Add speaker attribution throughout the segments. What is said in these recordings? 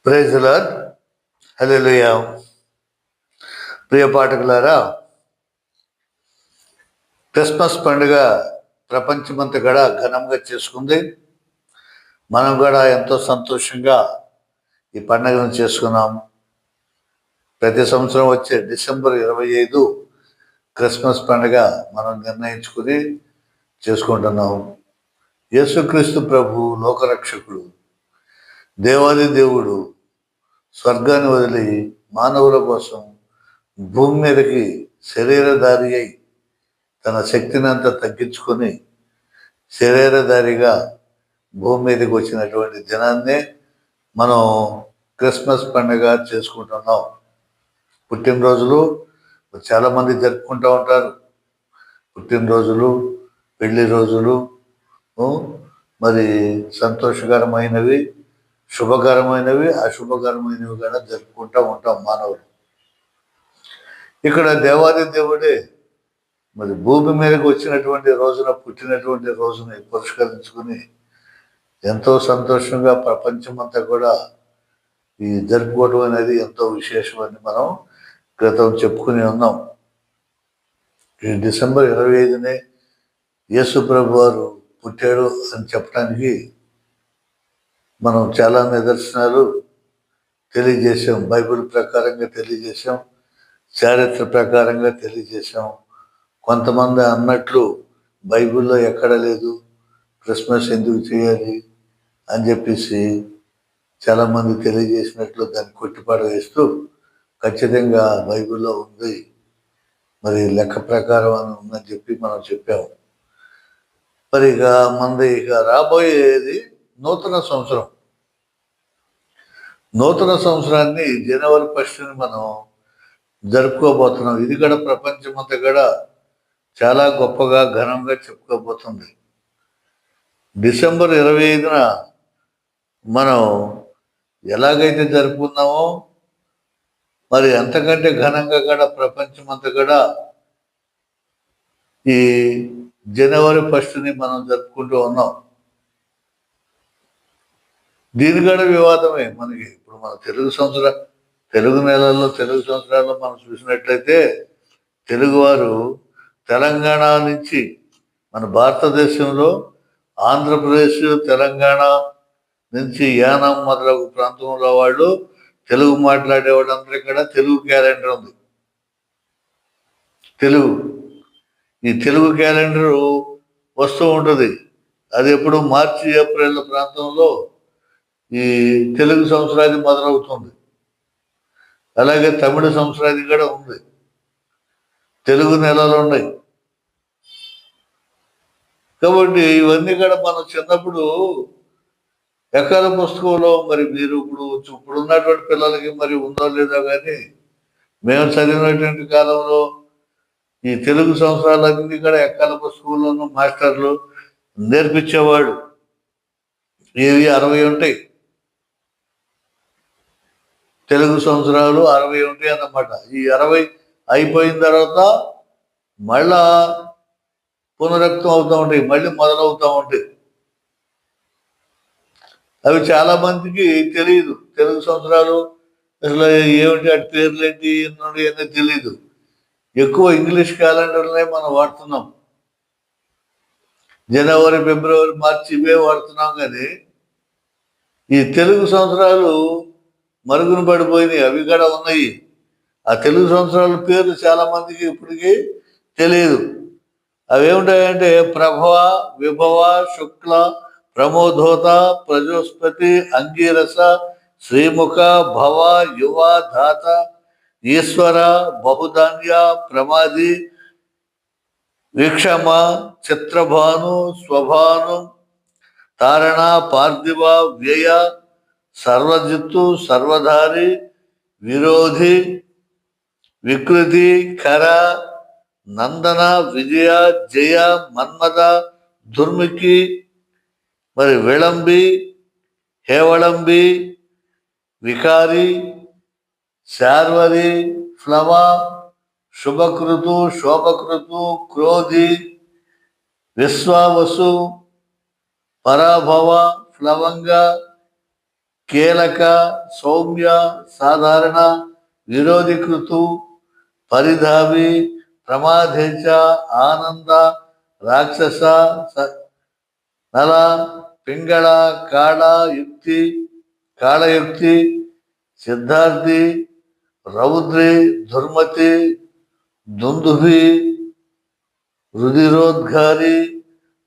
Speaker 1: Praise the Lord. Hallelujah. ప్రియ పాఠకులారా, Christmas పండుగ ప్రపంచమంతా కూడా ఘనంగా చేసుకుంది. మనం కూడా ఎంతో సంతోషంగా ఈ పండుగను చేసుకున్నాం. ప్రతి సంవత్సరం వచ్చే డిసెంబర్ 25 క్రిస్మస్ పండుగ మనం నిర్ణయించుకుని చేసుకుంటున్నాం. యేసుక్రీస్తు ప్రభు లోకరక్షకుడు, దేవాది దేవుడు స్వర్గాన్ని వదిలి మానవుల కోసం భూమి మీదకి శరీరధారి అయి తన శక్తిని అంతా తగ్గించుకొని శరీరధారిగా భూమి మీదకి వచ్చినటువంటి దినాన్నే మనం క్రిస్మస్ పండుగ చేసుకుంటున్నాం. పుట్టినరోజులు చాలామంది జరుపుకుంటూ ఉంటారు. పుట్టినరోజులు, పెళ్లి రోజులు మరి సంతోషకరమైనవి, శుభకరమైనవి, అశుభకరమైనవి కూడా జరుపుకుంటూ ఉంటాం మానవులు. ఇక్కడ దేవాది దేవుడే మరి భూమి మీదకి వచ్చినటువంటి రోజున, పుట్టినటువంటి రోజుని పురస్కరించుకుని ఎంతో సంతోషంగా ప్రపంచమంతా కూడా ఈ జరుపుకోవడం అనేది ఎంతో విశేషమని మనం క్రితం చెప్పుకుని ఉన్నాం. ఈ డిసెంబర్ 25నే యేసు ప్రభు వారు పుట్టాడు అని చెప్పడానికి మనం చాలా నిదర్శనాలు తెలియజేసాం. బైబిల్ ప్రకారంగా తెలియజేసాం, చారిత్ర ప్రకారంగా తెలియజేసాం. కొంతమంది అన్నట్లు బైబిల్లో ఎక్కడ లేదు, క్రిస్మస్ ఎందుకు చేయాలి అని చెప్పేసి చాలామంది తెలియజేసినట్లు దాన్ని కొట్టిపాటు వేస్తూ ఖచ్చితంగా బైబిల్లో ఉంది, మరి లెక్క ప్రకారం అని ఉందని చెప్పి మనం చెప్పాము. మరి ఇక రాబోయేది నూతన సంవత్సరం. నూతన సంవత్సరాన్ని జనవరి 1 మనం జరుపుకోబోతున్నాం. ఇది కూడా ప్రపంచమంతా కూడా చాలా గొప్పగా ఘనంగా చెప్పుకోబోతుంది. డిసెంబర్ 25న మనం ఎలాగైతే జరుపుకున్నామో మరి అంతకంటే ఘనంగా కూడా ప్రపంచమంతా కూడా ఈ జనవరి 1ని మనం జరుపుకుంటూ ఉన్నాం. దీని కూడా వివాదమే మనకి. ఇప్పుడు మన తెలుగు నెలల్లో, తెలుగు సంవత్సరాల్లో మనం చూసినట్లయితే తెలుగువారు తెలంగాణ నుంచి, మన భారతదేశంలో ఆంధ్రప్రదేశ్, తెలంగాణ నుంచి యానం మొదలగు ప్రాంతంలో వాళ్ళు తెలుగు మాట్లాడే వాళ్ళందరికీ కూడా తెలుగు క్యాలెండర్ ఉంది. ఈ తెలుగు క్యాలెండరు వస్తూ ఉంటుంది. అది ఎప్పుడు మార్చి, ఏప్రిల్ ప్రాంతంలో ఈ తెలుగు సంవత్సరాది మొదలవుతుంది. అలాగే తమిళ సంవత్సరాది కూడా ఉంది. తెలుగు నెలలు ఉన్నాయి. కాబట్టి ఇవన్నీ కూడా మనం చిన్నప్పుడు ఎక్కడ పుస్తకంలో, మరి మీరు ఇప్పుడు ఉన్నటువంటి పిల్లలకి మరి ఉందో లేదో కానీ మేము చదివినటువంటి కాలంలో ఈ తెలుగు సంవత్సరాలన్నీ కూడా ఎక్కల పుస్తకంలోనూ మాస్టర్లు నేర్పించేవాడు. ఇవి 60 ఉంటాయి. తెలుగు సంవత్సరాలు 60 ఉంటాయి అన్నమాట. ఈ 60 అయిపోయిన తర్వాత మళ్ళా పునరుక్తం అవుతూ ఉంటాయి, మళ్ళీ మొదలవుతూ ఉంటాయి. అవి చాలా మందికి తెలియదు. తెలుగు సంవత్సరాలు అసలు ఏమిటి, అటు పేర్లు ఏంటి అన్నీ తెలియదు. ఎక్కువ ఇంగ్లీష్ క్యాలెండర్లనే మనం వాడుతున్నాం. జనవరి, ఫిబ్రవరి, మార్చి ఇవే వాడుతున్నాం. కానీ ఈ తెలుగు సంవత్సరాలు మరుగున పడిపోయినాయి. అవి కూడా ఉన్నాయి. ఆ తెలుగు సంవత్సరాల పేర్లు చాలా మందికి ఇప్పటికీ తెలియదు. అవి ఏమిటాయంటే ప్రభవ, విభవ, శుక్ల, ప్రమోదోత, ప్రజోస్పతి, అంగీరస, శ్రీముఖ, భవ, యువ, ధాత, ఈశ్వర, బహుధాన్య, ప్రమాది, వీక్షమ, చిత్రభాను, స్వభాను, తారణ, పార్థివ, వ్యయ, సర్వజిత్తు, సర్వధారి, విరోధి, వికృతి, ఖర, నందన, విజయ, జయ, మన్మద, దుర్ముఖి, మరి విళంబి, హేవళంబి, వికారి, శార్వరి, ఫ్లవ, శుభకృతు, శోభకృతు, క్రోధి, విశ్వావసు, పరాభవ, ఫ్లవంగ, కీలక, సౌమ్య, సాధారణ, విరోధీకృతు, పరిధావి, ప్రమాదేశ, ఆనంద, రాక్షస, నల, పింగళ, కాళయుక్తి, సిద్ధార్థి, రౌద్రి, దుర్మతి, దుందుభి, రుధిరోద్గారి,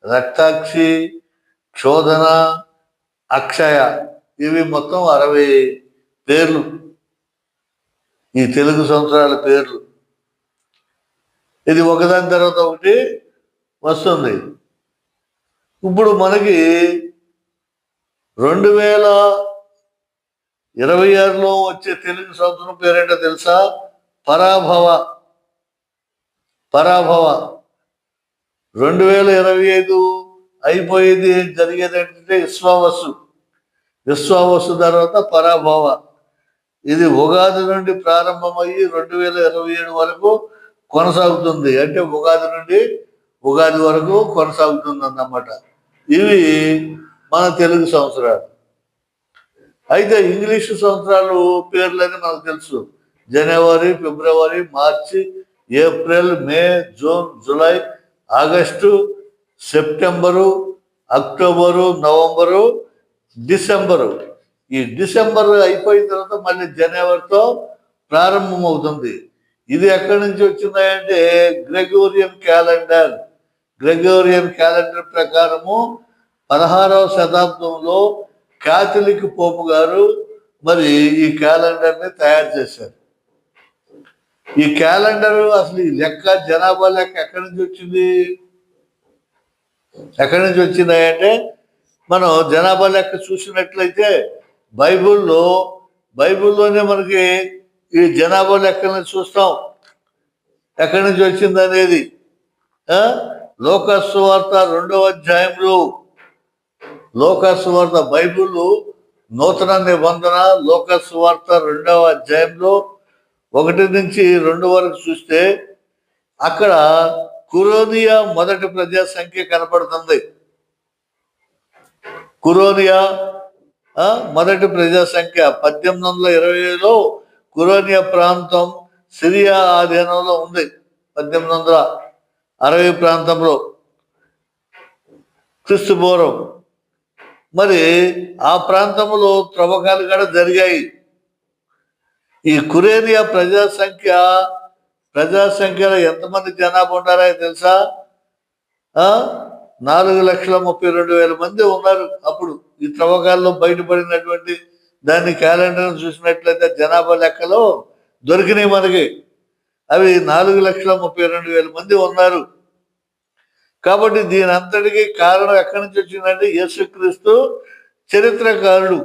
Speaker 1: రక్తాక్షి, క్షోధన, అక్షయ. ఇవి మొత్తం 60 పేర్లు, ఈ తెలుగు సంవత్సరాల పేర్లు. ఇది ఒకదాని తర్వాత ఒకటి వస్తుంది. ఇప్పుడు మనకి 2026లో వచ్చే తెలుగు సంవత్సరం పేరేంటో తెలుసా? పరాభవ. 2025 అయిపోయేది, జరిగేది ఏంటంటే విశ్వావసు తర్వాత పరాభవ. ఇది ఉగాది నుండి ప్రారంభమయ్యి 2027 వరకు కొనసాగుతుంది. అంటే ఉగాది నుండి ఉగాది వరకు కొనసాగుతుంది అన్నమాట. ఇవి మన తెలుగు సంవత్సరాలు. అయితే ఇంగ్లీషు సంవత్సరాలు పేర్లని మనకు తెలుసు. జనవరి, ఫిబ్రవరి, మార్చి, April, May, June, July, August, September, October, November, December. ఈ డిసెంబర్ అయిపోయిన తర్వాత మళ్ళీ జనవరితో ప్రారంభమవుతుంది. ఇది ఎక్కడి నుంచి వచ్చిందంటే గ్రెగోరియన్ క్యాలెండర్ ప్రకారము 16వ శతాబ్దంలో కాథలిక్ పోపు గారు మరి ఈ క్యాలెండర్ని తయారు చేశారు. ఈ క్యాలెండర్ అసలు ఈ లెక్క, జనాభా లెక్క ఎక్కడి నుంచి వచ్చింది అంటే మనం జనాభా లెక్క చూసినట్లయితే బైబిల్లోనే మనకి ఈ జనాభా లెక్కలను చూస్తాం ఎక్కడి నుంచి వచ్చింది అనేది. లోకాసు వార్త 2వ అధ్యాయంలో, లోకాసు వార్త, బైబిల్ నూతన నిబంధన లోకాసు వార్త 2వ అధ్యాయంలో 1 నుంచి 2 వరకు చూస్తే అక్కడ కురోనియా మొదటి ప్రజా సంఖ్య కనపడుతుంది. కురోనియా మొదటి ప్రజా సంఖ్య 1827లో కురోనియా ప్రాంతం సిరియా ఆధీనంలో ఉంది. 1860 ప్రాంతంలో క్రీస్తు పూర్వం. మరి ఆ ప్రాంతంలో త్రవ్వకాలు కూడా జరిగాయి. ఈ కురేనియా ప్రజాసంఖ్యలో ఎంతమంది జనాభా ఉన్నారో తెలుసా? 4,32,000 మంది ఉన్నారు. అప్పుడు ఈ త్రవ్వకాల్లో బయటపడినటువంటి దాన్ని క్యాలెండర్ చూసినట్లయితే జనాభా లెక్కలో దొరికినాయి మనకి. అవి 4,32,000 మంది ఉన్నారు. కాబట్టి దీని అంతటికి కారణం ఎక్కడి నుంచి వచ్చిందంటే యేసుక్రీస్తు చరిత్రకారుడు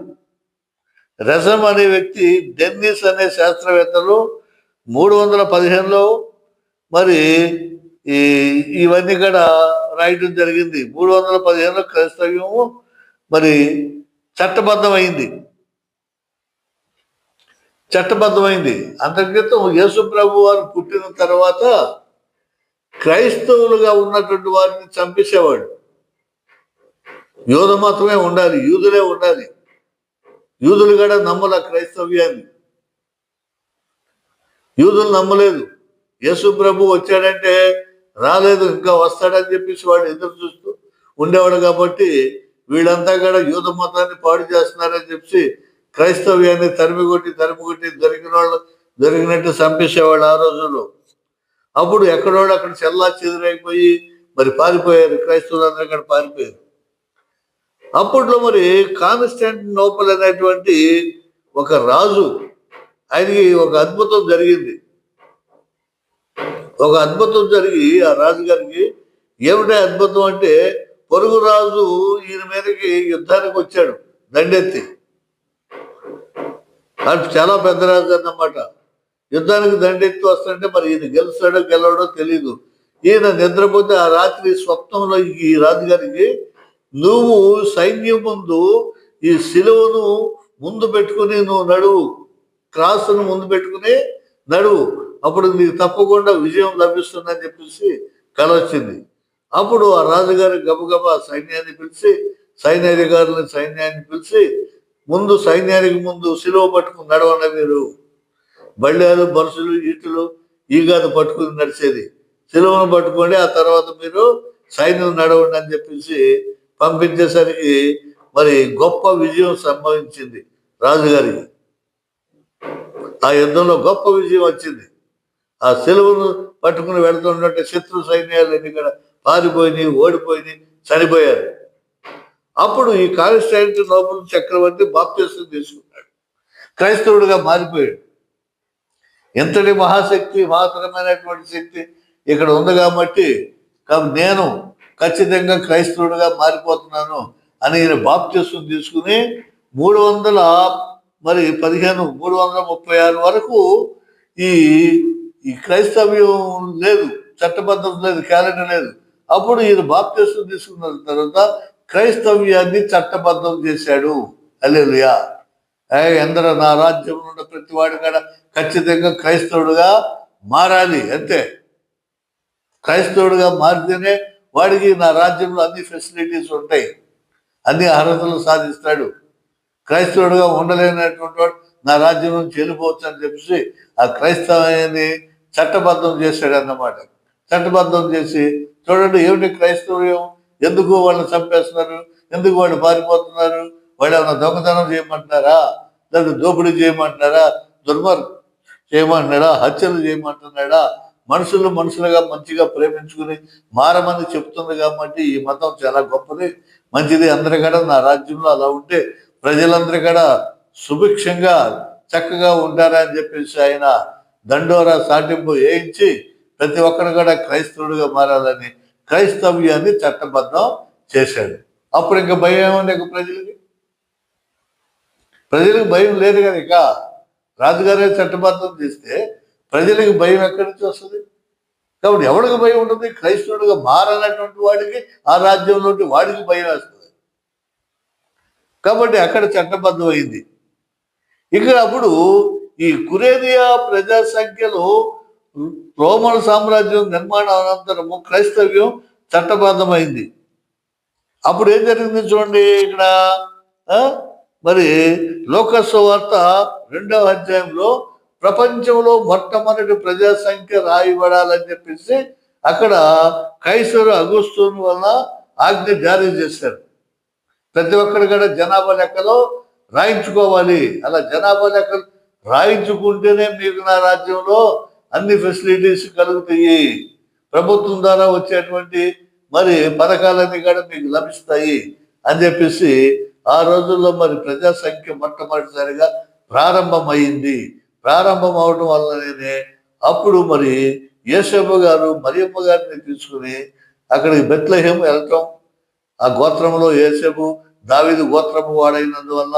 Speaker 1: రజం అనే వ్యక్తి, డెన్నిస్ అనే శాస్త్రవేత్తలు 315లో మరి ఇవన్నీ కూడా రాయటం జరిగింది. 315లో క్రైస్తవ్యము మరి చట్టబద్ధమైంది. అంతక్రితం యేసు ప్రభు వారు పుట్టిన తర్వాత క్రైస్తవులుగా ఉన్నటువంటి వారిని చంపేసేవాడు. యూద మతమే ఉండాలి, యూదులే ఉండాలి. యూదులు కూడా నమ్మల క్రైస్తవ్యాన్ని. యూదులు నమ్మలేదు. యేసు ప్రభు వచ్చాడంటే రాలేదు, ఇంకా వస్తాడని చెప్పేసి వాడు ఎదురు చూస్తూ ఉండేవాడు. కాబట్టి వీళ్ళంతా కూడా యూద మతాన్ని పాడు చేస్తున్నారని చెప్పి క్రైస్తవ్యాన్ని తరిమి కొట్టి దొరికినట్టు చంపేసేవాడు ఆ రోజుల్లో. అప్పుడు ఎక్కడోడు అక్కడ చెల్లా చెదురైపోయి మరి పారిపోయారు, క్రైస్తవులందరూ అక్కడ పారిపోయారు. అప్పట్లో మరి కాన్స్టాంటినోపుల్ అనేటువంటి ఒక రాజు, ఆయనకి ఒక అద్భుతం జరిగింది. జరిగి ఆ రాజుగారికి ఏమిటా అద్భుతం అంటే, పొరుగు రాజు ఈయన మీదకి యుద్ధానికి వచ్చాడు దండెత్తి. అది చాలా పెద్ద రాజు అన్నమాట. యుద్ధానికి దండెత్తి వస్తుంటే మరి ఈయన గెలవడో తెలీదు. ఈయన నిద్రపోతే ఆ రాత్రి స్వప్నంలో ఈ రాజుగారికి, నువ్వు సైన్యం ముందు ఈ శిలువను ముందు పెట్టుకుని నువ్వు నడువు, క్రాస్ను ముందు పెట్టుకుని నడువు, అప్పుడు నీకు తప్పకుండా విజయం లభిస్తుందని చెప్పేసి కల వచ్చింది. అప్పుడు ఆ రాజుగారి గబగబా సైన్యాన్ని పిలిచి, సైన్యాన్ని పిలిచి ముందు సైన్యానికి ముందు సిలువ పట్టుకుని నడవండి మీరు. బళ్ళాలు బరుసులు ఈటులు ఈగాత పట్టుకుని నడిచేది. సిలువను పట్టుకోండి, ఆ తర్వాత మీరు సైన్యం నడవండి అని చెప్పేసి పంపించేసరికి మరి గొప్ప విజయం సంభవించింది రాజుగారికి. ఆ యుద్ధంలో గొప్ప విజయం వచ్చింది. ఆ సిలువను పట్టుకుని వెళ్తున్నట్టు శత్రు సైన్యాలు ఎన్ని కూడా పారిపోయినాయి, ఓడిపోయినాయి, చనిపోయారు. అప్పుడు ఈ కాన్స్టాంటినోపుల్ చక్రవర్తి బాప్తిసం తీసుకున్నాడు, క్రైస్తవుడిగా మారిపోయాడు. ఎంతటి మహాశక్తి, మహత్తరమైనటువంటి శక్తి ఇక్కడ ఉంది కాబట్టి నేను ఖచ్చితంగా క్రైస్తవుడిగా మారిపోతున్నాను అని ఈయన బాప్తిసం తీసుకుని 336 వరకు ఈ ఈ క్రైస్తవ్యం లేదు, చట్టబద్ధం లేదు, క్యాలెండర్ లేదు. అప్పుడు ఈయన బాప్తిసం తీసుకున్న తర్వాత క్రైస్తవ్యాన్ని చట్టబద్ధం చేశాడు. హల్లెలూయా. ఎందరో నా రాజ్యంలో ఉన్న ప్రతి వాడు కూడా ఖచ్చితంగా క్రైస్తవుడుగా మారాలి, అంతే. క్రైస్తవుడుగా మారితేనే వాడికి నా రాజ్యంలో అన్ని ఫెసిలిటీస్ ఉంటాయి, అన్ని అర్హతలు సాధిస్తాడు. క్రైస్తవుడుగా ఉండలేనటువంటి వాడు నా రాజ్యం నుంచి వెళ్ళిపోవచ్చు అని చెప్పేసి ఆ క్రైస్తవాన్ని చట్టబద్ధం చేశాడు అన్నమాట. చట్టబద్ధం చేసి చూడండి, ఏమిటి క్రైస్తవ్యం, ఎందుకు వాళ్ళని చంపేస్తున్నారు, ఎందుకు వాళ్ళు పారిపోతున్నారు, వాళ్ళు ఏమైనా దొంగతనం చేయమంటున్నారా, లేదా దోపిడీ చేయమంటున్నారా, దుర్మార్గం చేయమంటున్నాడా, హత్యలు చేయమంటున్నాడా? మనుషులుగా మంచిగా ప్రేమించుకుని మారమని చెప్తుంది కాబట్టి ఈ మతం చాలా గొప్పది, మంచిది. అందరి కూడా నా రాజ్యంలో అలా ఉంటే ప్రజలందరూ కూడా సుభిక్షంగా చక్కగా ఉంటారా అని చెప్పేసి ఆయన దండోరా సాటింపు వేయించి ప్రతి ఒక్కరు కూడా క్రైస్తవుడిగా మారాలని క్రైస్తవ్యాన్ని చట్టబద్ధం చేశాడు. అప్పుడు ఇంకా భయం ఏముంది? ప్రజలకు భయం లేదు కదా. ఇక రాజుగారే చట్టబద్ధం చేస్తే ప్రజలకు భయం ఎక్కడి నుంచి వస్తుంది? కాబట్టి ఎవరికి భయం ఉంటుంది? క్రైస్తవుడిగా మారనటువంటి వాడికి, ఆ రాజ్యంలో వాడికి భయం వేస్తుంది. కాబట్టి అక్కడ చట్టబద్ధమైంది. ఇక్కడ అప్పుడు ఈ కురేనియా ప్రజా సంఖ్యలో రోమన్ సామ్రాజ్యం నిర్మాణం అనంతరము క్రైస్తవ్యం చట్టబద్ధమైంది. అప్పుడు ఏం జరిగింది చూడండి. ఇక్కడ మరి లూకా సువార్త 2వ అధ్యాయంలో ప్రపంచంలో మొట్టమొదటి ప్రజా సంఖ్య రాయబడాలని చెప్పేసి అక్కడ కైసరు అగుస్తుని వల్ల ఆజ్ఞ జారీ చేశారు. ప్రతి ఒక్కరు కూడా జనాభా లెక్కలో రాయించుకోవాలి. అలా జనాభా లెక్కలు రాయించుకుంటేనే మీకు నా రాజ్యంలో అన్ని ఫెసిలిటీస్ కలుగుతాయి, ప్రభుత్వం ద్వారా వచ్చేటువంటి మరి పథకాలన్నీ కూడా మీకు లభిస్తాయి అని చెప్పేసి ఆ రోజుల్లో మరి ప్రజా సంఖ్య మొట్టమొదటిసారిగా ప్రారంభమైంది. ప్రారంభం అవడం వల్లనే అప్పుడు మరి యేసయ్య గారు మరియమ్మ గారిని తీసుకుని అక్కడికి బెత్లెహేము వెళ్ళటం. ఆ గోత్రంలో యేసయ్య దావీదు గోత్రము వాడైనందువల్ల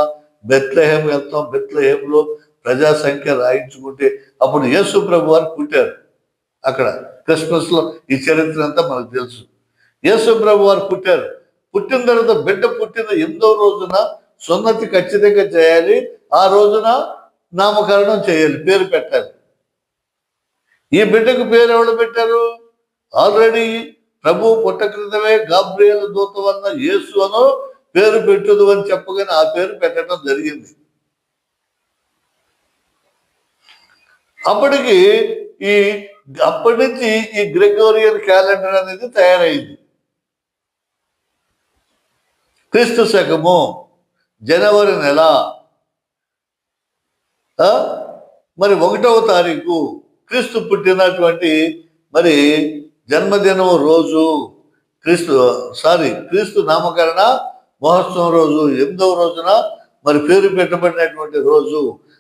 Speaker 1: బెత్లెహేము వెళ్తాం. బెత్లెహేములో ప్రజా సంఖ్య రాయించుకుంటే అప్పుడు యేసు ప్రభు వారు పుట్టారు. అక్కడ క్రిస్మస్ లో ఈ చరిత్ర అంతా మనకు తెలుసు. యేసు ప్రభు వారు పుట్టారు. పుట్టిన తర్వాత బిడ్డ పుట్టిన 8వ రోజున సున్నతి ఖచ్చితంగా చేయాలి. ఆ రోజున నామకరణం చేయాలి, పేరు పెట్టాలి. ఈ బిడ్డకు పేరు ఎవరు పెట్టారు? ఆల్రెడీ ప్రభు పుట్ట క్రితమే గాబ్రియేలు దూత వల్ల యేసు అనో పేరు పెట్టుదు అని చెప్పగానే ఆ పేరు పెట్టడం జరిగింది. అప్పటి నుంచి ఈ గ్రెగోరియన్ క్యాలెండర్ అనేది తయారైంది. క్రీస్తు శకము జనవరి నెల మరి 1వ తారీఖు క్రీస్తు పుట్టినటువంటి మరి జన్మదినం రోజు, క్రీస్తు నామకరణ మహోత్సవం రోజు 8వ రోజున మరి పేరు పెట్టబడినటువంటి రోజు.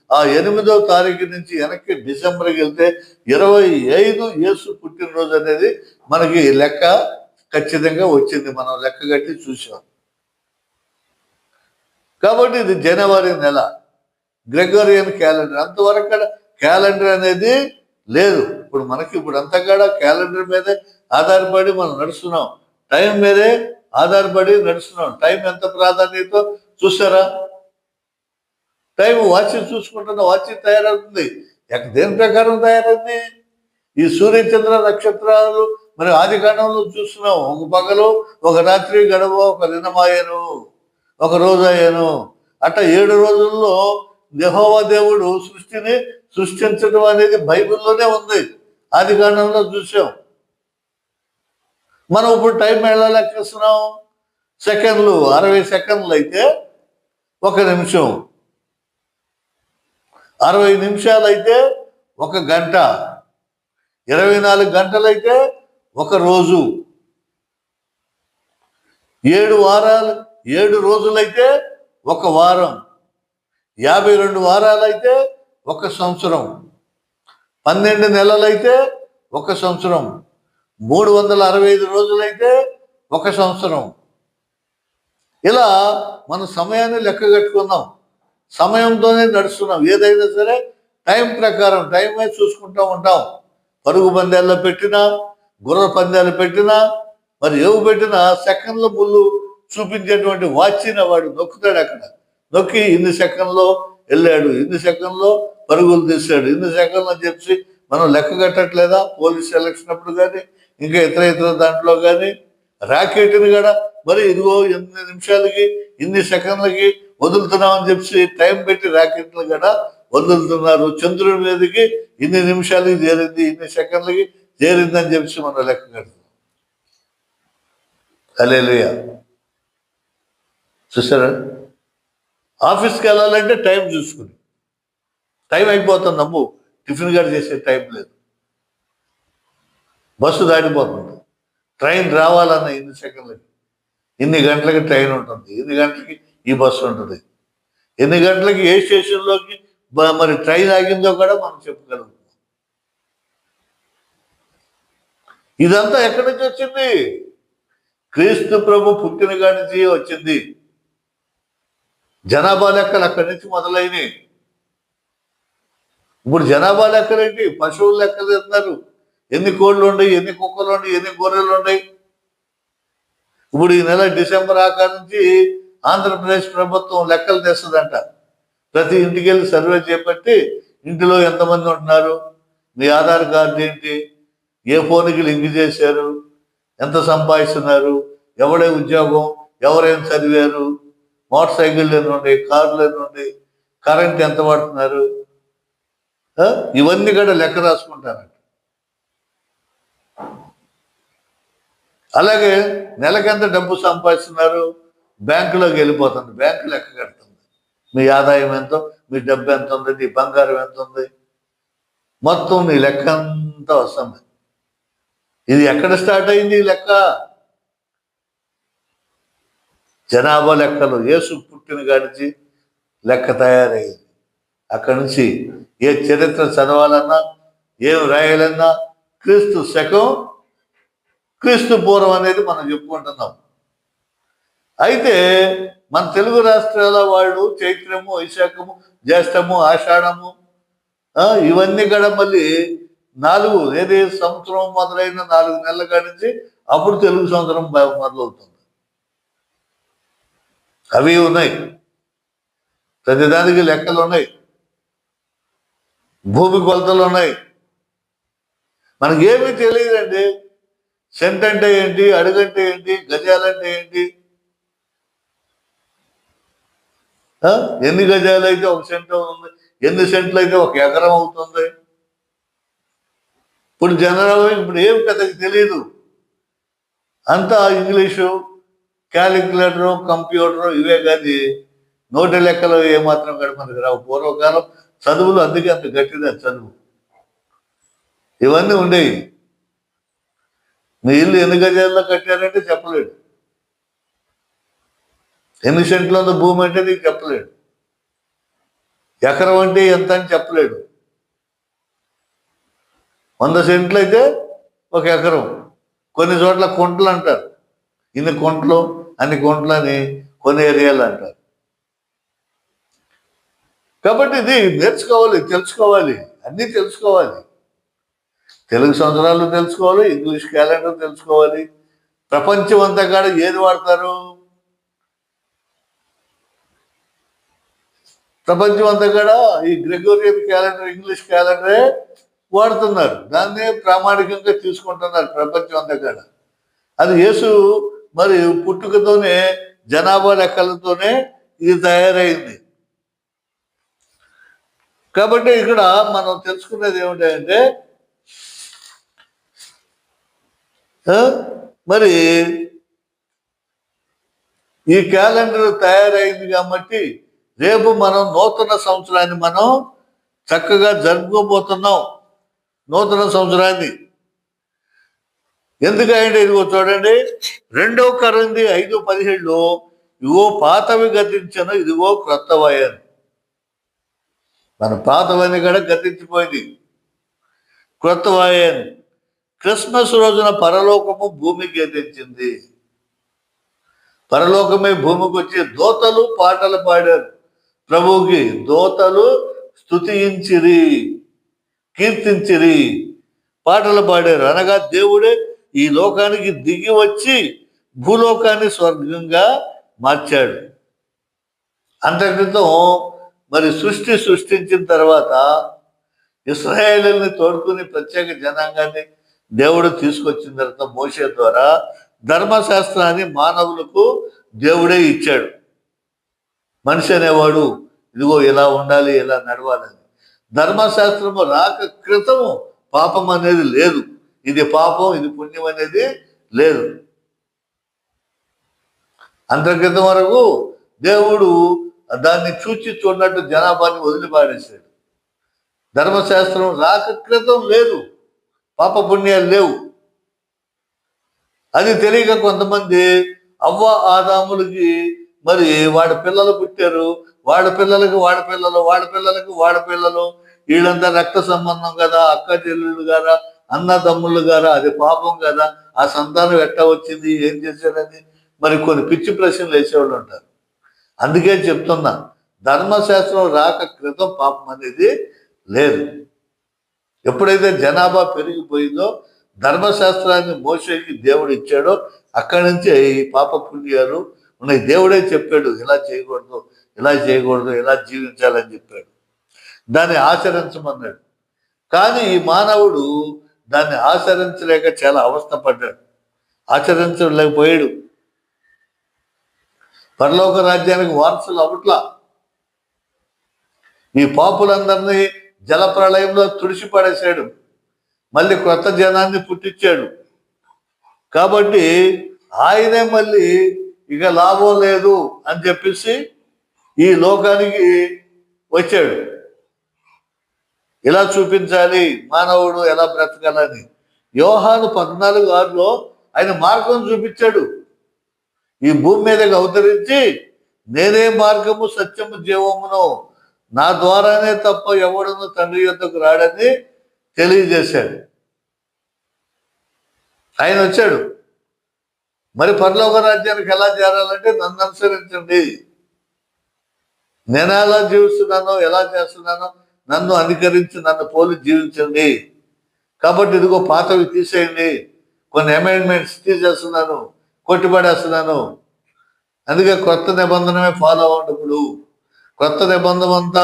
Speaker 1: ఆ 8వ తారీఖు నుంచి వెనక్కి డిసెంబర్కి వెళ్తే 25 యేసు పుట్టినరోజు అనేది మనకి లెక్క ఖచ్చితంగా వచ్చింది. మనం లెక్క కట్టి చూసాం. కాబట్టి ఇది జనవరి నెల, గ్రెగోరియన్ క్యాలెండర్. అంతవరకు క్యాలెండర్ అనేది లేదు. ఇప్పుడు అంతా కూడా క్యాలెండర్ మీదే ఆధారపడి మనం నడుస్తున్నాం, టైం మీదే ఆధారపడి నడుస్తున్నాం. టైం ఎంత ప్రాధాన్యత చూసారా? టైం వాచ్ చూసుకుంటున్న వాచ్ తయారవుతుంది. దేని ప్రకారం తయారైంది? ఈ సూర్యచంద్ర నక్షత్రాలు మరి ఆది కాండంలో చూస్తున్నాం. ఒక పగలు ఒక రాత్రి గడవ, ఒక దినమాయను, ఒక రోజు అయ్యాను. అట్లా 7 రోజుల్లో యెహోవా దేవుడు సృష్టిని సృష్టించడం అనేది బైబిల్లోనే ఉంది. ఆది కాండంలో చూసాం. మనం ఇప్పుడు టైం ఎలా లెక్కిస్తున్నాం? సెకండ్లు, 60 సెకండ్లు అయితే 1 నిమిషం, 60 నిమిషాలు అయితే 1 గంట, 24 గంటలైతే 1 రోజు, 7 రోజులైతే 1 వారం, 52 వారాలైతే 1 సంవత్సరం, 12 నెలలైతే 1 సంవత్సరం, 365 రోజులైతే 1 సంవత్సరం. ఇలా మన సమయాన్ని లెక్క కట్టుకున్నాం. సమయంతోనే నడుస్తున్నాం. ఏదైనా సరే టైం ప్రకారం టైమే చూసుకుంటూ ఉంటాం. పరుగు పందాల్లో పెట్టినా, గుర్ర పందాలు పెట్టినా, మరి ఏవి పెట్టినా సెకండ్ల ముళ్ళు చూపించేటువంటి వాచిని వాడు నొక్కుతాడు. అక్కడ నొక్కి ఇన్ని సెకండ్లో వెళ్ళాడు, ఇన్ని సెకండ్లో పరుగులు తీశాడు, ఇన్ని సెకండ్లు అని చెప్పి మనం లెక్క కట్టట్లేదా? పోలీస్ ఎలక్షన్ అప్పుడు కానీ, ఇంకా ఇతర దాంట్లో కానీ రాకెట్ని కూడా మరి ఇదిగో 8 నిమిషాలకి ఇన్ని సెకండ్లకి వదులుతున్నామని చెప్పి టైం పెట్టి రాకెట్లు కూడా వదులుతున్నారు. చంద్రుడి మీదకి ఇన్ని నిమిషాలకి చేరింది, ఇన్ని సెకండ్లకి చేరిందని చెప్పి మనం లెక్క కడుతున్నాం. హల్లెలూయా. చూసారా? ఆఫీస్కి వెళ్ళాలంటే టైం చూసుకుని, టైం అయిపోతుంది, నమ్ము టిఫిన్ గారు చేసే టైం లేదు, బస్సు దాటిపోతుంది, ట్రైన్ రావాలన్న ఇన్ని సెకండ్లకి, ఇన్ని గంటలకి ట్రైన్ ఉంటుంది, ఇన్ని గంటలకి ఈ బస్సు ఉంటుంది, ఎన్ని గంటలకి ఏ స్టేషన్లోకి మరి ట్రైన్ ఆగిందో కూడా మనం చెప్పగలుగుతాం. ఇదంతా ఎక్కడి నుంచి వచ్చింది? క్రీస్తు ప్రభు పుట్టిన కాడి నుంచి వచ్చింది. జనాభా లెక్కలు అక్కడి నుంచి మొదలైనవి. ఇప్పుడు జనాభా లెక్కలేంటి? పశువుల లెక్కలు చెప్తున్నారు. ఎన్ని కోళ్ళు ఉన్నాయి, ఎన్ని కుక్కలు ఉన్నాయి, ఎన్ని గొర్రెలు ఉన్నాయి. ఇప్పుడు ఈ నెల డిసెంబర్ ఆఖరి నుంచి ఆంధ్రప్రదేశ్ ప్రభుత్వం లెక్కలు తెస్తుందంట. ప్రతి ఇంటికి వెళ్ళి సర్వే చేపట్టి ఇంటిలో ఎంతమంది ఉంటున్నారు, మీ ఆధార్ కార్డు ఏంటి, ఏ ఫోన్కి లింక్ చేశారు, ఎంత సంపాదిస్తున్నారు, ఎవడే ఉద్యోగం, ఎవరేం చదివారు, మోటార్ సైకిళ్ళు ఎన్ని ఉన్నాయి, కార్లు ఎన్ని ఉన్నాయి, కరెంట్ ఎంత వాడుతున్నారు, ఇవన్నీ కూడా లెక్క రాసుకుంటారంట. అలాగే నెలకి ఎంత డబ్బు సంపాదిస్తున్నారు బ్యాంకులోకి వెళ్ళిపోతుంది, బ్యాంకు లెక్క కడుతుంది. మీ ఆదాయం ఎంతో, మీ డబ్బు ఎంత ఉంది, నీ బంగారం ఎంత ఉంది, మొత్తం నీ లెక్క అంతా వస్తుంది. ఇది ఎక్కడ స్టార్ట్ అయింది ఈ లెక్క? జనాభా లెక్కలు యేసు పుట్టిన కాడిచి లెక్క తయారయ్యింది. అక్కడి నుంచి ఏ చరిత్ర చదవాలన్నా, ఏం రాయాలన్నా క్రీస్తు శకం, క్రీస్తు పూర్వం అనేది మనం చెప్పుకుంటున్నాం. అయితే మన తెలుగు రాష్ట్రాల వాళ్ళు చైత్రము, వైశాఖము, జ్యేష్టము, ఆషాఢము ఇవన్నీ కూడా మళ్ళీ 4 ఏది సంవత్సరం మొదలైన 4 నెలల కాడి నుంచి అప్పుడు తెలుగు సంవత్సరం మొదలవుతుంది. అవి ఉన్నాయి, ప్రతిదానికి లెక్కలు ఉన్నాయి, భూమి కొలతలు ఉన్నాయి. మనకేమీ తెలియదండి. సెంట్ అంటే ఏంటి, అడుగంటే ఏంటి, గజాలంటే ఏంటి, ఎన్ని గజాలు అయితే 1 సెంట్ అవుతుంది, ఎన్ని సెంట్లు అయితే 1 ఎకరం అవుతుంది. ఇప్పుడు జనరల్ ఇప్పుడు ఏం పెద్దకి తెలియదు. అంతా ఇంగ్లీషు, క్యాలిక్యులేటరు, కంప్యూటరు ఇవే కానీ నోటి లెక్కలు ఏమాత్రం కూడా మనకు రావు. పూర్వకాలం చదువులు అందుకే అంత గట్టిదా చదువు. ఇవన్నీ ఉండేవి. మీ ఇల్లు ఎన్ని గజాల్లో కట్టారంటే చెప్పలేడు, ఎన్ని సెంట్లు ఉందో భూమి అంటే నీకు చెప్పలేడు, ఎకరం అంటే ఎంత అని చెప్పలేడు. 100 సెంట్లు అయితే 1 ఎకరం. కొన్ని చోట్ల కుంటలు అంటారు, ఇన్ని కుంటలు అన్ని కుంటలు అని కొన్ని ఏరియాలు అంటారు. కాబట్టి ఇది నేర్చుకోవాలి, తెలుసుకోవాలి, అన్నీ తెలుసుకోవాలి. తెలుగు సంవత్సరాలు తెలుసుకోవాలి, ఇంగ్లీష్ క్యాలెండర్ తెలుసుకోవాలి. ప్రపంచం అంతా కూడా ఏది వాడతారు? ప్రపంచం అంతా కూడా ఈ గ్రెగోరియన్ క్యాలెండర్, ఇంగ్లీష్ క్యాలెండరే వాడుతున్నారు. దాన్నే ప్రామాణికంగా తీసుకుంటున్నారు ప్రపంచం అంతా కూడా. అది యేసు మరి పుట్టుకతోనే జనాభా లెక్కలతోనే ఇది తయారైంది. కాబట్టి ఇక్కడ మనం తెలుసుకునేది ఏమిటంటే మరి ఈ క్యాలెండర్ తయారైంది కాబట్టి రేపు మనం నూతన సంవత్సరాన్ని మనం చక్కగా జరుపుకోబోతున్నాం. నూతన సంవత్సరాన్ని ఎందుకంటే ఇదిగో చూడండి 2 కొరింథీ 5:17 ఇదిగో పాతవి గతించను, ఇదిగో క్రొత్తవయ్యాను. మన పాతవన్నీ కూడా గతించిపోయింది, క్రొత్తవయ్యాను. క్రిస్మస్ రోజున పరలోకము భూమికి గతించింది. పరలోకమే భూమికి వచ్చి దూతలు పాటలు పాడారు ప్రభువుకి. దూతలు స్తుతించిరి, కీర్తించిరి, పాటలు పాడారు. అనగా దేవుడే ఈ లోకానికి దిగి వచ్చి భూలోకాన్ని స్వర్గంగా మార్చాడు. అంతక్రితం మరి సృష్టించిన తర్వాత ఇశ్రాయేలుని తోడుకుని ప్రత్యేక జనాంగాన్ని దేవుడు తీసుకొచ్చిన తర్వాత మోషే ద్వారా ధర్మశాస్త్రాన్ని మానవులకు దేవుడే ఇచ్చాడు. మనిషి అనేవాడు ఇదిగో ఇలా ఉండాలి, ఇలా నడవాలని. ధర్మశాస్త్రము రాక క్రితము పాపం అనేది లేదు. ఇది పాపం, ఇది పుణ్యం అనేది లేదు. అంతక్రితం వరకు దేవుడు దాన్ని చూడనట్టు జనాభాని వదిలిపాడేశాడు. ధర్మశాస్త్రం రాక క్రితం లేదు, పాప పుణ్యాలు లేవు. అది తెలియక కొంతమంది అవ్వ ఆదాములకి మరి వాడి పిల్లలు పుట్టారు, వాడి పిల్లలకి వాడి పిల్లలు, వాడి పిల్లలకి వాడి పిల్లలు, వీళ్ళంతా రక్త సంబంధం కదా, అక్క చెల్లెళ్ళు కదా, అన్నదమ్ముళ్ళు గారా, అది పాపం కదా, ఆ సంతానం ఎట్టా వచ్చింది, ఏం చేశారని మరి కొన్ని పిచ్చి ప్రశ్నలు వేసేవాళ్ళు ఉంటారు. అందుకే చెప్తున్నా, ధర్మశాస్త్రం రాక క్రితం పాపం అనేది లేదు. ఎప్పుడైతే జనాభా పెరిగిపోయిందో ధర్మశాస్త్రాన్ని మోషేకి దేవుడు ఇచ్చాడో అక్కడి నుంచే ఈ పాప పుణ్యాలు ఉన్నాయి. దేవుడే చెప్పాడు ఇలా చేయకూడదు, ఇలా చేయకూడదు, ఇలా జీవించాలని చెప్పాడు. దాన్ని ఆచరించమన్నాడు. కానీ ఈ మానవుడు దాన్ని ఆచరించలేక చాలా అవస్థపడ్డాడు, ఆచరించలేకపోయాడు. పరలోక రాజ్యానికి వారసులు అవట్లా. ఈ పాపులందరినీ జలప్రళయంలో తుడిచిపడేశాడు, మళ్ళీ కొత్త జనాన్ని పుట్టించాడు. కాబట్టి ఆయనే మళ్ళీ ఇక లాభం లేదు అని చెప్పేసి ఈ లోకానికి వచ్చాడు. ఇలా చూపించాలి మానవుడు ఎలా బ్రతకాలని. యోహాను 14:6 ఆయన మార్గం చూపించాడు. ఈ భూమి మీదకి అవతరించి నేనే మార్గము సత్యము జీవమును, నా ద్వారానే తప్ప ఎవడును తండ్రి యొద్దకు రాడని తెలియజేశాడు. ఆయన వచ్చాడు. మరి పరలోక రాజ్యానికి ఎలా చేరాలంటే నన్ను అనుసరించండి. నేను ఎలా జీవిస్తున్నానో, ఎలా చేస్తున్నానో నన్ను అనుకరించి నన్ను పోలి జీవించండి. కాబట్టి ఇదిగో పాతవి తీసేయండి, కొన్ని అమెండ్మెంట్స్ తీసేస్తున్నాను, కొట్టిపడేస్తున్నాను. అందుకే కొత్త నిబంధనమే ఫాలో అవ్వడం. కొత్త నిబంధన అంతా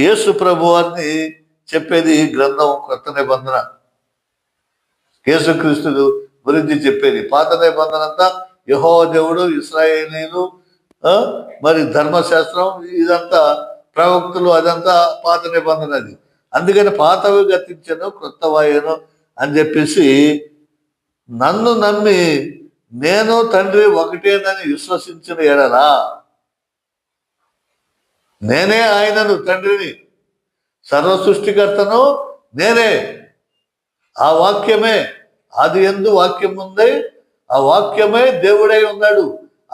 Speaker 1: యేసు ప్రభు వారిని చెప్పేది ఈ గ్రంథం. కొత్త నిబంధన యేసుక్రీస్తు గురించి చెప్పేది. పాత నిబంధన అంతా యెహోవా దేవుడు, ఇశ్రాయేలీలు, మరి ధర్మశాస్త్రం, ఇదంతా ప్రవక్తులు, అదంతా పాత నిబంధన. అది అందుకని పాతవి గతించను, క్రొత్తవయ్యను అని చెప్పేసి నన్ను నమ్మి నేను తండ్రి ఒకటేనని విశ్వసించిన ఎడలా, నేనే ఆయనను తండ్రిని, సర్వ సృష్టికర్తను నేనే. ఆ వాక్యమే ఆది యందు వాక్యం ఉంది, ఆ వాక్యమే దేవుడై ఉన్నాడు.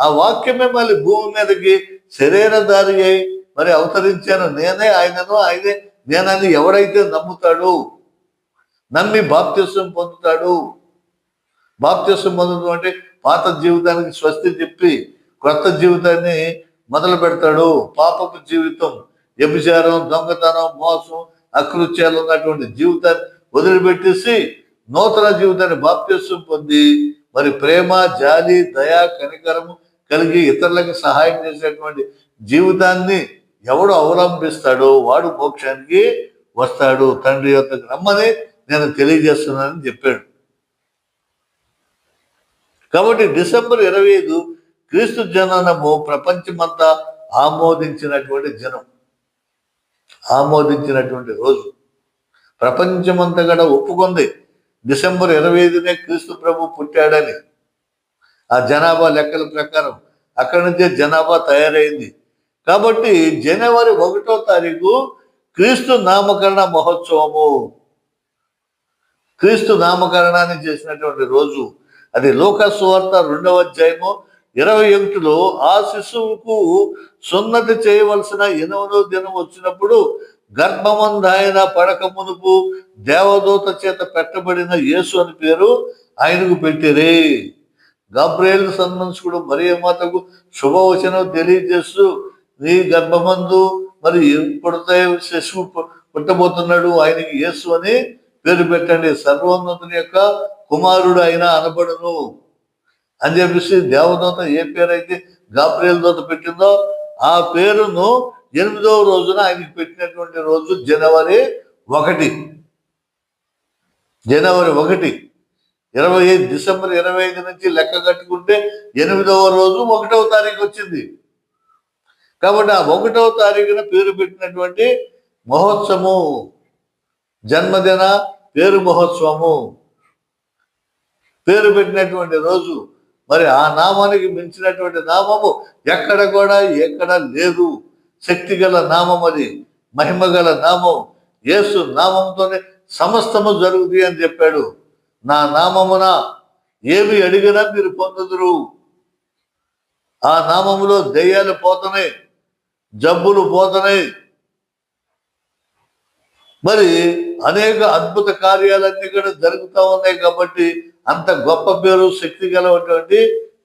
Speaker 1: ఆ వాక్యమే మళ్ళీ భూమి మీదకి శరీరధారి అయి మరి అవతరించాను. నేనే ఆయనను, ఆయనే నేనని ఎవడైతే నమ్ముతాడు, నమ్మి బాప్తిస్వం పొందుతాడు. బాప్తిస్వం పొందడం అంటే పాత జీవితానికి స్వస్తి చెప్పి కొత్త జీవితాన్ని మొదలు పెడతాడు. పాపపు జీవితం, వ్యభిచారం, దొంగతనం, మోసం, అకృత్యాలు ఉన్నటువంటి జీవితాన్ని వదిలిపెట్టేసి నూతన జీవితాన్ని బాప్తిస్వం పొంది మరి ప్రేమ, జాలి, దయ, కనికరము కలిగి ఇతరులకు సహాయం చేసేటువంటి జీవితాన్ని ఎవడు అవలంబిస్తాడో వాడు మోక్షానికి వస్తాడు. తండ్రి యొద్దకు రమ్మని నేను తెలియజేస్తున్నానని చెప్పాడు. కాబట్టి డిసెంబర్ 25 క్రీస్తు జననము ప్రపంచమంతా ఆమోదించినటువంటి ఆమోదించినటువంటి రోజు. ప్రపంచమంతా కూడా ఒప్పుకుంది డిసెంబర్ 25నే క్రీస్తు ప్రభు పుట్టాడని. ఆ జనాభా లెక్కల ప్రకారం అక్కడి నుంచే జనాభా తయారైంది. కాబట్టి జనవరి 1వ తారీఖు క్రీస్తు నామకరణ మహోత్సవము, క్రీస్తు నామకరణాన్ని చేసినటువంటి రోజు. అది లూకా సువార్త 2వ అధ్యాయము 21లో ఆ శిశువుకు సున్నతి చేయవలసిన 8వ దినం వచ్చినప్పుడు గర్భమందాయన పడక మునుపు దేవదూత చేత పెట్టబడిన యేసు అని పేరు ఆయనకు పెట్టిరే. గాబ్రియేలు సంబంధించుడు మరియమాతకు శుభవచనం తెలియజేస్తూ, నీ గర్భమందు మరి శిశువు పుట్టబోతున్నాడు, ఆయనకి యేసు అని పేరు పెట్టండి, సర్వోన్నతుని యొక్క కుమారుడు అయినా అనబడును అని చెప్పేసి దేవదూత ఏ పేరైతే గాబ్రియేలు దూత పెట్టిందో ఆ పేరును 8వ రోజున ఆయనకి పెట్టినటువంటి రోజు జనవరి 1. డిసెంబర్ 25 నుంచి లెక్క కట్టుకుంటే 8వ రోజు 1వ తారీఖు వచ్చింది. కాబట్టి ఆ 1వ తారీఖున పేరు పెట్టినటువంటి మహోత్సవము, జన్మదిన పేరు మహోత్సవము, పేరు పెట్టినటువంటి రోజు. మరి ఆ నామానికి మించినటువంటి నామము ఎక్కడ లేదు. శక్తి గల నామం అది, మహిమ గల నామం. యేసు నామంతోనే సమస్తము జరుగుతుంది అని చెప్పాడు. నా నామమున ఏమి అడిగినా మీరు పొందుదురు. ఆ నామములో దెయ్యాలు పోతున్నాయి, జబ్బులు పోతున్నాయి, మరి అనేక అద్భుత కార్యాలన్నీ కూడా జరుగుతూ ఉన్నాయి. కాబట్టి అంత గొప్ప పేరు, శక్తి గలటువంటి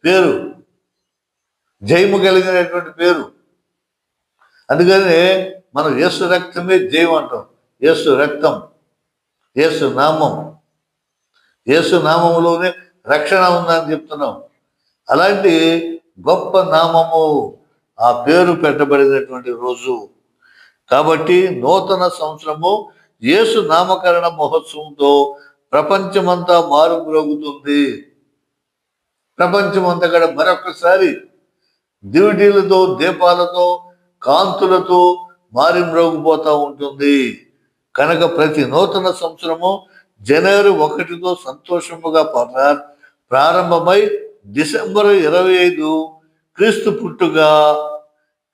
Speaker 1: పేరు, జయము కలిగినటువంటి పేరు. అందుకని మనం యేసు రక్తమే జయం అంటాం. యేసు రక్తం, యేసు నామం, యేసు నామములోనే రక్షణ ఉందని చెప్తున్నాం. అలాంటి గొప్ప నామము, ఆ పేరు పెట్టబడినటువంటి రోజు. కాబట్టి నూతన సంవత్సరము యేసు నామకరణ మహోత్సవంతో ప్రపంచమంతా మారుమ్రోగుతుంది. ప్రపంచమంతా కూడా మరొకసారి దివిటీలతో, దీపాలతో, కాంతులతో మారుమ్రోగిపోతూ ఉంటుంది. కనుక ప్రతి నూతన సంవత్సరము జనవరి 1తో సంతోషముగా ప్రారంభమై డిసెంబర్ 25 క్రీస్తు పుట్టుగా,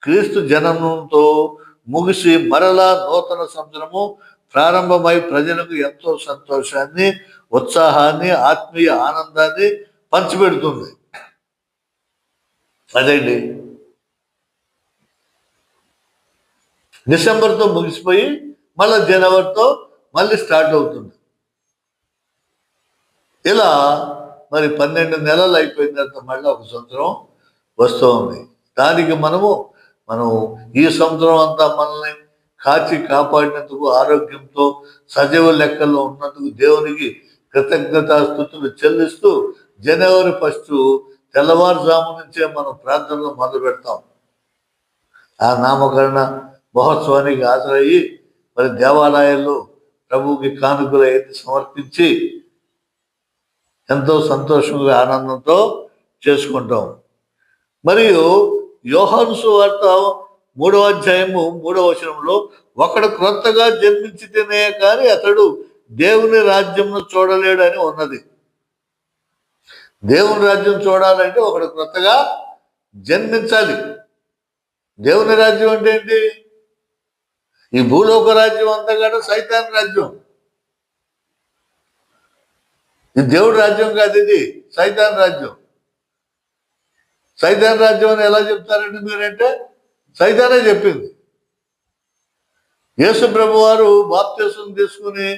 Speaker 1: క్రీస్తు జననంతో ముగిసి మరలా నూతన సంవత్సరము ప్రారంభమై ప్రజలకు ఎంతో సంతోషాన్ని, ఉత్సాహాన్ని, ఆత్మీయ ఆనందాన్ని పంచిపెడుతుంది. అదండి, డిసెంబర్తో ముగిసిపోయి మళ్ళీ జనవరితో మళ్ళీ స్టార్ట్ అవుతుంది. ఇలా మరి 12 నెలలు అయిపోయిన తర్వాత మళ్ళీ ఒక సంవత్సరం వస్తూ ఉంది. దానికి మనం ఈ సంవత్సరం అంతా మనల్ని కాచి కాపాడినందుకు, ఆరోగ్యంతో సజీవ లెక్కల్లో ఉన్నందుకు దేవునికి కృతజ్ఞతాస్తుతులు చెల్లిస్తూ జనవరి 1 తెల్లవారుజాము నుంచే మనం ప్రార్థనలు మొదలు పెడతాం. ఆ నామకరణ మహోత్సవానికి హాజరయ్యి మరి దేవాలయాల్లో ప్రభువుకి కానుకలు అయితే సమర్పించి ఎంతో సంతోషంగా, ఆనందంతో చేసుకుంటాం. మరియు యోహాను సువార్త 3వ అధ్యాయము 3వ వచనంలో, ఒకడు క్రొత్తగా జన్మించితేనే కానీ అతడు దేవుని రాజ్యంను చూడలేడు అని ఉన్నది. దేవుని రాజ్యం చూడాలంటే ఒకడు క్రొత్తగా జన్మించాలి. దేవుని రాజ్యం అంటే ఏంటి? ఈ భూలోక రాజ్యం అంతా కూడా సైతాన్ రాజ్యం. ఇది దేవుడి రాజ్యం కాదు, ఇది సైతాన్ రాజ్యం. సైతాన్ రాజ్యం అని ఎలా చెప్తారండి మీరంటే, సైతానే చెప్పింది. యేసు ప్రభు వారు బాప్తిసం తీసుకుని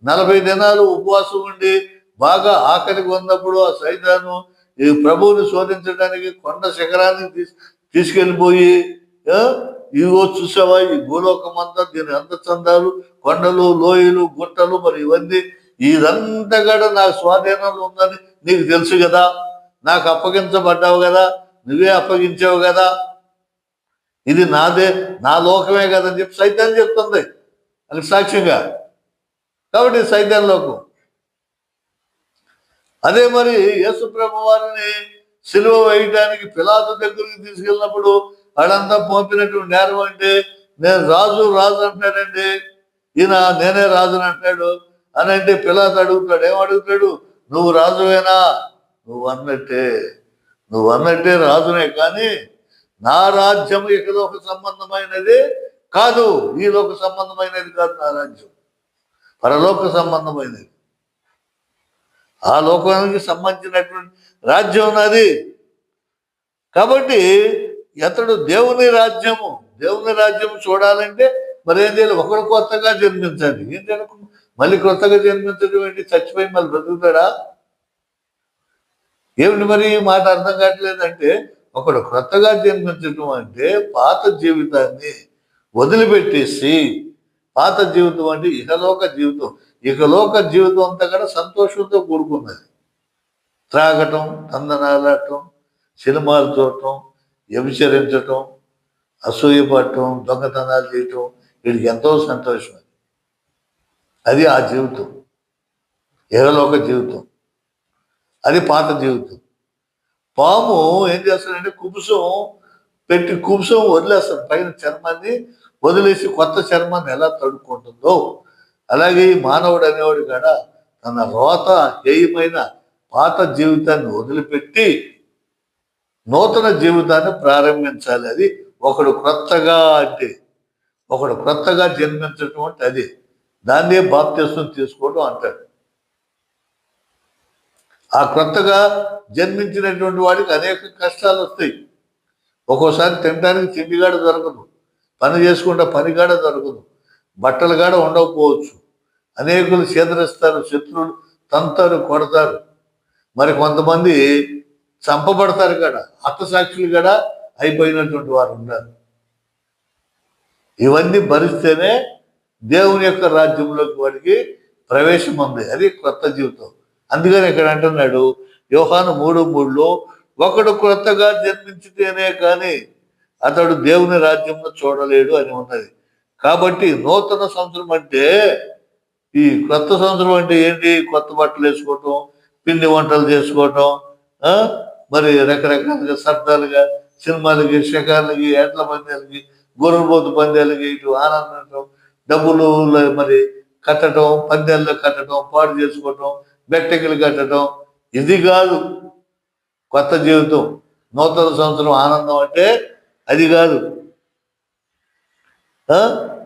Speaker 1: 40 దినాలు ఉపవాసం ఉండి బాగా ఆకలికి ఉన్నప్పుడు ఆ సైతాను ఈ ప్రభువుని శోధించడానికి కొండ శిఖరాన్ని తీసుకెళ్ళిపోయి, ఇవో చూసావా ఈ భూలోకం అంతా, దీని అందచందాలు, కొండలు, లోయలు, గుట్టలు, మరి ఇదంతా కూడా నాకు స్వాధీనంలో ఉందని నీకు తెలుసు కదా, నాకు అప్పగించబడ్డావు కదా, నువ్వే అప్పగించావు కదా, ఇది నాదే, నా లోకమే కదా అని చెప్పి సైతాన్ చెప్తుంది అది సాక్ష్యంగా. కాబట్టి సైతాన్ లోకం. అదే మరి యేసు ప్రభు వారిని సిలువ వేయటానికి పిలాతు దగ్గరికి తీసుకెళ్ళినప్పుడు వాళ్ళంతా పంపినటువంటి నేరం అంటే నేను రాజు రాజు అంటాడండి, ఈయన నేనే రాజుని అంటాడు అని అంటే పిలాతు అడుగుతాడు, ఏమడుగుతాడు? నువ్వు రాజువేనా? నువ్వు అన్నట్టే రాజునే, కానీ నా రాజ్యం ఇకలోక సంబంధమైనది కాదు, ఈ లోక సంబంధమైనది కాదు. నా రాజ్యం పరలోక సంబంధమైనది, ఆ లోకానికి సంబంధించినటువంటి రాజ్యం ఉన్నది. కాబట్టి అతడు దేవుని రాజ్యం చూడాలంటే మరి ఏం చేయాలి? ఒకడు కొత్తగా జన్మించాలి. ఏంటి మళ్ళీ కొత్తగా జన్మించడం ఏంటి? చచ్చిపోయి మళ్ళీ బ్రతుకుతాడా? ఏమిటి మరి ఈ మాట అర్థం కావట్లేదంటే, ఒకడు కొత్తగా జన్మించడం అంటే పాత జీవితాన్ని వదిలిపెట్టేసి, పాత జీవితం అంటే ఇహలోక జీవితం అంతా కూడా సంతోషంతో కూడుకున్నది. త్రాగటం, తందనాలటం, సినిమాలు చూడటం, వ్యభిచరించటం, అసూయపడటం, దొంగతనాలు చేయటం, వీడికి ఎంతో సంతోషం. అది ఆ జీవితం, ఇహలోక జీవితం. అది పాత జీవితం. పాము ఏం చేస్తాడంటే కుబుసం వదిలేస్తాడు, పైన చర్మాన్ని వదిలేసి కొత్త చర్మాన్ని ఎలా తడుక్కుంటుందో అలాగే ఈ మానవుడు అనేవాడు కూడా తన రోత హేయమైన పాత జీవితాన్ని వదిలిపెట్టి నూతన జీవితాన్ని ప్రారంభించాలి. అది ఒకడు క్రొత్తగా జన్మించడం అంటే అది, దాన్నే బాప్తిస్మం తీసుకోవడం అంటాడు. ఆ క్రొత్తగా జన్మించినటువంటి వాడికి అనేక కష్టాలు వస్తాయి. ఒక్కోసారి తినడానికి తిండిగాడ దొరకదు, పని చేసుకుంటే పనిగాడ దొరకదు, బట్టలు కాడ ఉండకపోవచ్చు, అనేకులు చేదరిస్తారు, శత్రువులు తంతారు, కొడతారు, మరి కొంతమంది చంపబడతారు కూడా, హతసాక్షులు కూడా అయిపోయినటువంటి వారు ఉన్నారు. ఇవన్నీ భరిస్తేనే దేవుని యొక్క రాజ్యంలోకి వాడికి ప్రవేశం ఉంది. అది కొత్త జీవితం. అందుకని ఇక్కడ అంటున్నాడు యోహాను 3:3లో, ఒకడు క్రొత్తగా జన్మించితేనే కానీ అతడు దేవుని రాజ్యంలో చూడలేడు అని ఉన్నది. కాబట్టి నూతన సంవత్సరం అంటే, ఈ కొత్త సంవత్సరం అంటే ఏంటి? కొత్త బట్టలు వేసుకోవటం, పిండి వంటలు చేసుకోవటం, మరి రకరకాలుగా సర్దాలుగా సినిమాలకి, షికార్లకి, ఎడ్ల పందాలకి, గొర్రెపోతు పందాలకి ఇటు ఆనందం, డబ్బులు మరి కట్టడం, పందాల్లో కట్టడం, పాడు చేసుకోవటం, బెట్టెకిలు కట్టడం, ఇది కాదు కొత్త జీవితం. నూతన సంవత్సరం ఆనందం అంటే అది కాదు.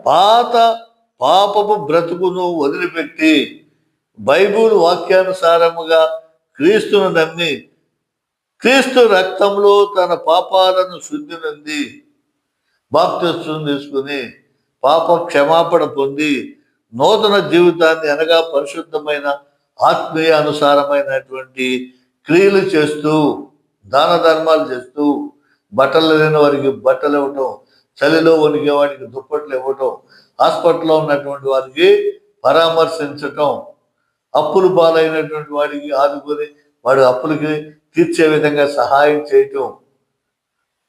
Speaker 1: పాత పాపపు బ్రతుకును వదిలిపెట్టి బైబిల్ వాక్యానుసారముగా క్రీస్తును నమ్మి క్రీస్తు రక్తంలో తన పాపాలను శుద్ధి నుండి బాప్తిస్మం తీసుకుని పాప క్షమాపణ పొంది నూతన జీవితాన్ని అనగా పరిశుద్ధమైన ఆత్మీయ అనుసారమైనటువంటి క్రియలు చేస్తూ, దాన ధర్మాలు చేస్తూ, బట్టలు లేని వారికి బట్టలు ఇవ్వటం, చలిలో వణిగే వాడికి దుప్పట్లు ఇవ్వటం, హాస్పిటల్లో ఉన్నటువంటి వారికి పరామర్శించటం, అప్పులు పాలైనటువంటి వాడికి ఆదుకొని వాడు అప్పులకి తీర్చే విధంగా సహాయం చేయటం,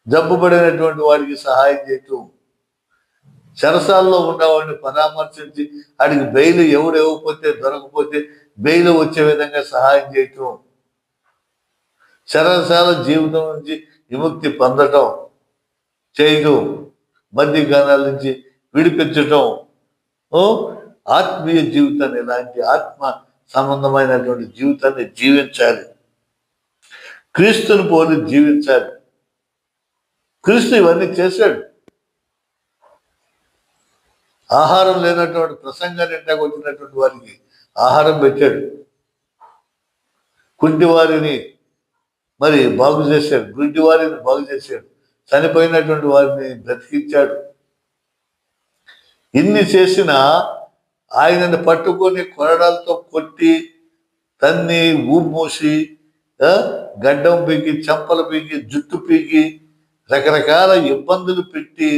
Speaker 1: జబ్బు పడినటువంటి వాడికి సహాయం చేయటం, చెరసాల్లో ఉన్నవాడిని పరామర్శించి వాడికి బెయిల్ ఎవరు ఇవ్వకపోతే దొరకపోతే బెయిల్ వచ్చే విధంగా సహాయం చేయటం, చెరసాల జీవితం నుంచి విముక్తి పొందటం చేయటం, బందీఖానాల నుంచి విడిపించటం, ఆత్మీయ జీవితాన్ని, ఇలాంటి ఆత్మ సంబంధమైనటువంటి జీవితాన్ని జీవించాలి. క్రీస్తుని పోలి జీవించాలి. క్రీస్తు ఇవన్నీ చేశాడు. ఆహారం లేనటువంటి ప్రసంగాన్ని ఇంటాకు వచ్చినటువంటి వారికి ఆహారం పెట్టాడు, కుంటి వారిని మరి బాగు చేశాడు, గుడ్డి వారిని బాగు చేశాడు, చనిపోయినటువంటి వారిని బ్రతికించాడు. ఇన్ని చేసిన ఆయనని పట్టుకొని కొరడాలతో కొట్టి తన్ని ఊమూసి గడ్డం పీకి, చెంపలు పీకి, జుట్టు పీకి, రకరకాల ఇబ్బందులు పెట్టి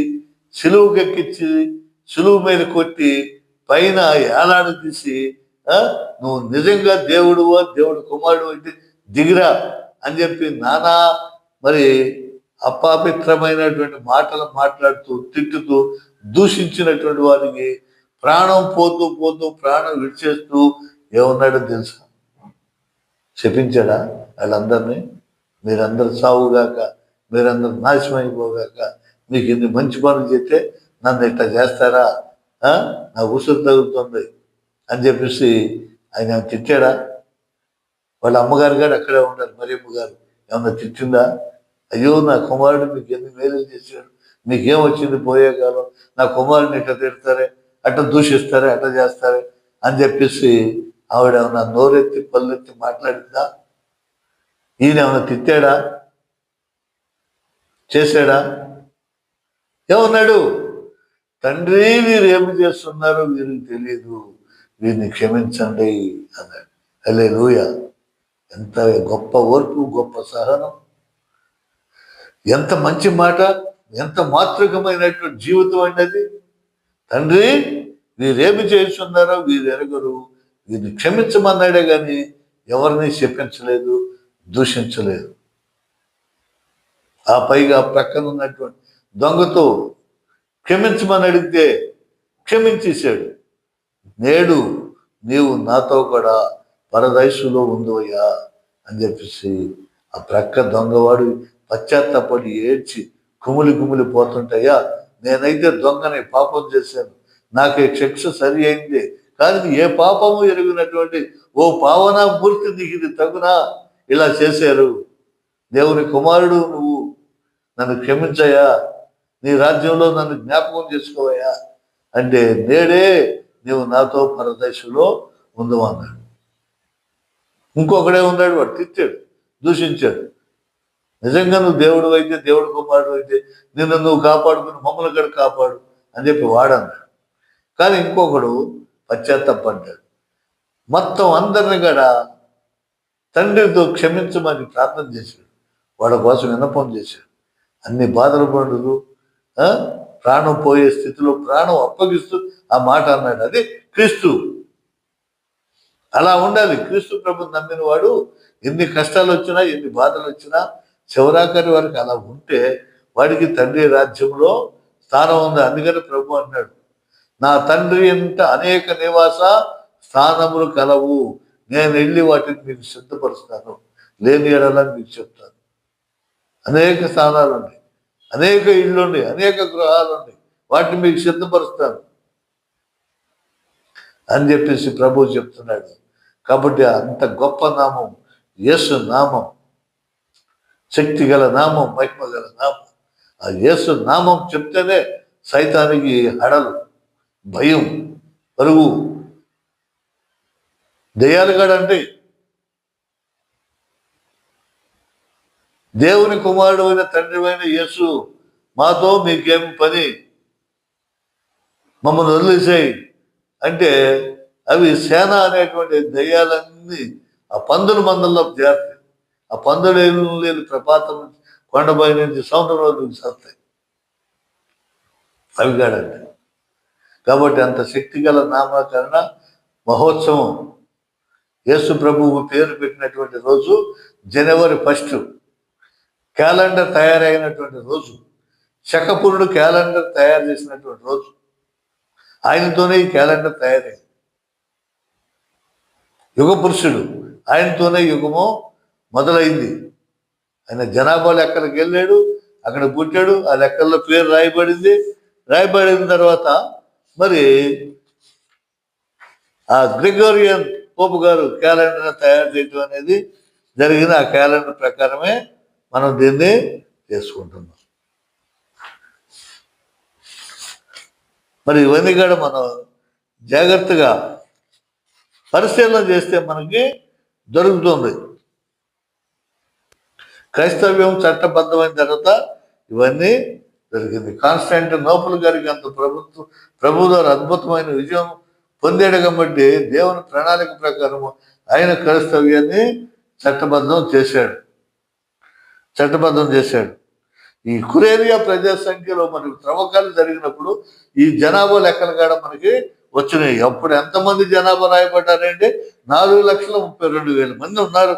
Speaker 1: సిలువుకెక్కించి సులువు మీద కొట్టి పైన ఏలాడు తీసి, నువ్వు నిజంగా దేవుడువో దేవుడు కుమారుడు అయితే దిగిరా అని చెప్పి నానా మరి అపాపిత్రమైనటువంటి మాటలు మాట్లాడుతూ తిట్టుతూ దూషించినటువంటి వారికి ప్రాణం పోతూ పోతూ ప్రాణం విడిచేస్తూ ఏమన్నాడో తెలుసా? శపించాడా వాళ్ళందరినీ? మీరందరూ సావుగాక, మీరందరూ నాశనం అయిపోగాక, మీకు ఇన్ని మంచి పనులు చేస్తే నన్ను ఇట్లా చేస్తారా, నా ఉసురు తగులుతుంది అని చెప్పేసి ఆయన తిట్టాడా? వాళ్ళ అమ్మగారు గారు అక్కడే ఉన్నారు, మరియమ్మ గారు. ఏమన్నా తిట్టిందా? అయ్యో నా కుమారుడు మీకు ఎన్ని మేలు చేశాడు, మీకేం వచ్చింది పోయే కాలం, నా కుమారుడిని ఇట్లా తిడతారే, అట్లా దూషిస్తారే, అట్లా చేస్తారే అని చెప్పేసి ఆవిడ ఏమన్నా నోరెత్తి పళ్ళెత్తి మాట్లాడిందా? ఈయన ఏమన్నా తిట్టాడా, చేశాడా? ఏమన్నాడు? తండ్రి వీరు ఏమి చేస్తున్నారో వీరికి తెలియదు, వీరిని క్షమించండి అన్నాడు. హల్లెలూయా! ఎంత గొప్ప ఓర్పు, గొప్ప సహనం, ఎంత మంచి మాట, ఎంత మాతృకమైనటువంటి జీవితం అన్నది. తండ్రి వీరేమి చేస్తున్నారో వీరు ఎరగరు, వీరిని క్షమించమన్నాడే కానీ ఎవరిని శపించలేదు, దూషించలేదు. ఆ పైగా ప్రక్కన ఉన్నటువంటి దొంగతో క్షమించమని అడిగితే క్షమించేశాడు. నేడు నీవు నాతో కూడా పరదైసులో ఉందోయ్యా అని చెప్పేసి ఆ ప్రక్క దొంగవాడు పశ్చాత్తాపడి ఏడ్చి కుమిలి పోతుంటాయా, నేనైతే దొంగని పాపం చేశాను, నాకు శిక్ష సరి అయింది, కానీ ఏ పాపము ఎరిగినటువంటి ఓ పావన మూర్తి నీకు ఇది తగునా, ఇలా చేశారు, దేవుని కుమారుడు నువ్వు, నన్ను క్షమించయా, నీ రాజ్యంలో నన్ను జ్ఞాపకం చేసుకోవయా అంటే నేడే నీవు నాతో పరదేశంలో ఉందమన్నాడు. ఇంకొకడే ఉన్నాడు, వాడు తిట్టాడు, దూషించాడు. నిజంగా నువ్వు దేవుడు అయితే, దేవుడు కుమారుడు అయితే నిన్ను నువ్వు కాపాడుకుని మమ్మల్ని కూడా కాపాడు అని చెప్పి వాడన్నాడు. కానీ ఇంకొకడు పశ్చాత్తాపడ్డాడు. మొత్తం అందరిని కూడా తండ్రితో క్షమించమని ప్రార్థన చేశాడు, వాడి కోసం విన్నపం చేశాడు. అన్ని బాధలు పడుతూ ప్రాణం పోయే స్థితిలో ప్రాణం అప్పగిస్తూ ఆ మాట అన్నాడు. అది క్రీస్తు. అలా ఉండాలి. క్రీస్తు ప్రభు నమ్మిన వాడు ఎన్ని కష్టాలు వచ్చినా, ఎన్ని బాధలు వచ్చినా చివరాఖరి వారికి అలా ఉంటే వాడికి తండ్రి రాజ్యంలో స్థానం ఉంది. అందుకని ప్రభు అన్నాడు, నా తండ్రి ఇంట అనేక నివాస స్థానములు కలవు, నేను వెళ్ళి వాటిని మీకు సిద్ధపరుస్తాను, లేని ఎడలని మీకు చెప్తాను. అనేక స్థానాలు ఉన్నాయి, అనేక ఇళ్ళు ఉన్నాయి, అనేక గృహాలు ఉన్నాయి, వాటిని మీకు సిద్ధపరుస్తాను అని చెప్పేసి ప్రభు చెప్తున్నాడు. కాబట్టి అంత గొప్ప నామం యేసు నామం, శక్తి గల నామం, మహిమ గల నామం. ఆ యేసు నామం చెప్తేనే సైతానికి హడలు, భయం, పరుగు. దెయ్యాలు కాడంటే దేవుని కుమారుడు అయిన తండ్రి అయిన యేసు, మాతో మీకేం పని, మమ్మల్ని వదిలేసాయి అంటే అవి సేన అనేటువంటి దయ్యాలన్నీ ఆ పందుల మందల్లో చేరుతాయి. ఆ పందులు లేని ప్రపాతం కొండపై నుంచి సముద్రంలో దూకిస్తాయి అవి కాడండి. కాబట్టి అంత శక్తి గల నామకరణ మహోత్సవం యేసు ప్రభువు పేరు పెట్టినటువంటి రోజు జనవరి 1. క్యాలెండర్ తయారైనటువంటి రోజు, శకపురుడు క్యాలెండర్ తయారు చేసినటువంటి రోజు. ఆయనతోనే ఈ క్యాలెండర్ తయారైంది. యుగ పురుషుడు, ఆయనతోనే యుగము మొదలైంది. ఆయన జనాభా లెక్కలకు వెళ్ళాడు, అక్కడ పుట్టాడు, ఆ లెక్కల్లో పేరు రాయబడింది. రాయబడిన తర్వాత మరి ఆ గ్రెగోరియన్ పోపు గారు క్యాలెండర్ తయారు చేయడం అనేది జరిగింది. ఆ క్యాలెండర్ ప్రకారమే మనం దీన్ని చేసుకుంటున్నాం. మరి ఇవన్నీ కూడా మనం జాగ్రత్తగా పరిశీలన చేస్తే మనకి దొరుకుతుంది. క్రైస్తవ్యం చట్టబద్ధమైన తర్వాత ఇవన్నీ జరిగింది. కాన్స్టాంటినోపుల్ గారికి అంత ప్రభు ద్వారా అద్భుతమైన విజయం పొందాడు కాబట్టి దేవుని ప్రణాళిక ప్రకారం ఆయన క్రైస్తవ్యాన్ని చట్టబద్ధం చేశాడు. ఈ కురేనియా ప్రజా సంఖ్యలో మనకు త్రవ్వకాలు జరిగినప్పుడు ఈ జనాభా లెక్కలు కూడా మనకి వచ్చినాయి. అప్పుడు ఎంతమంది జనాభా రాయబడ్డారంటే 4,32,000 మంది ఉన్నారు.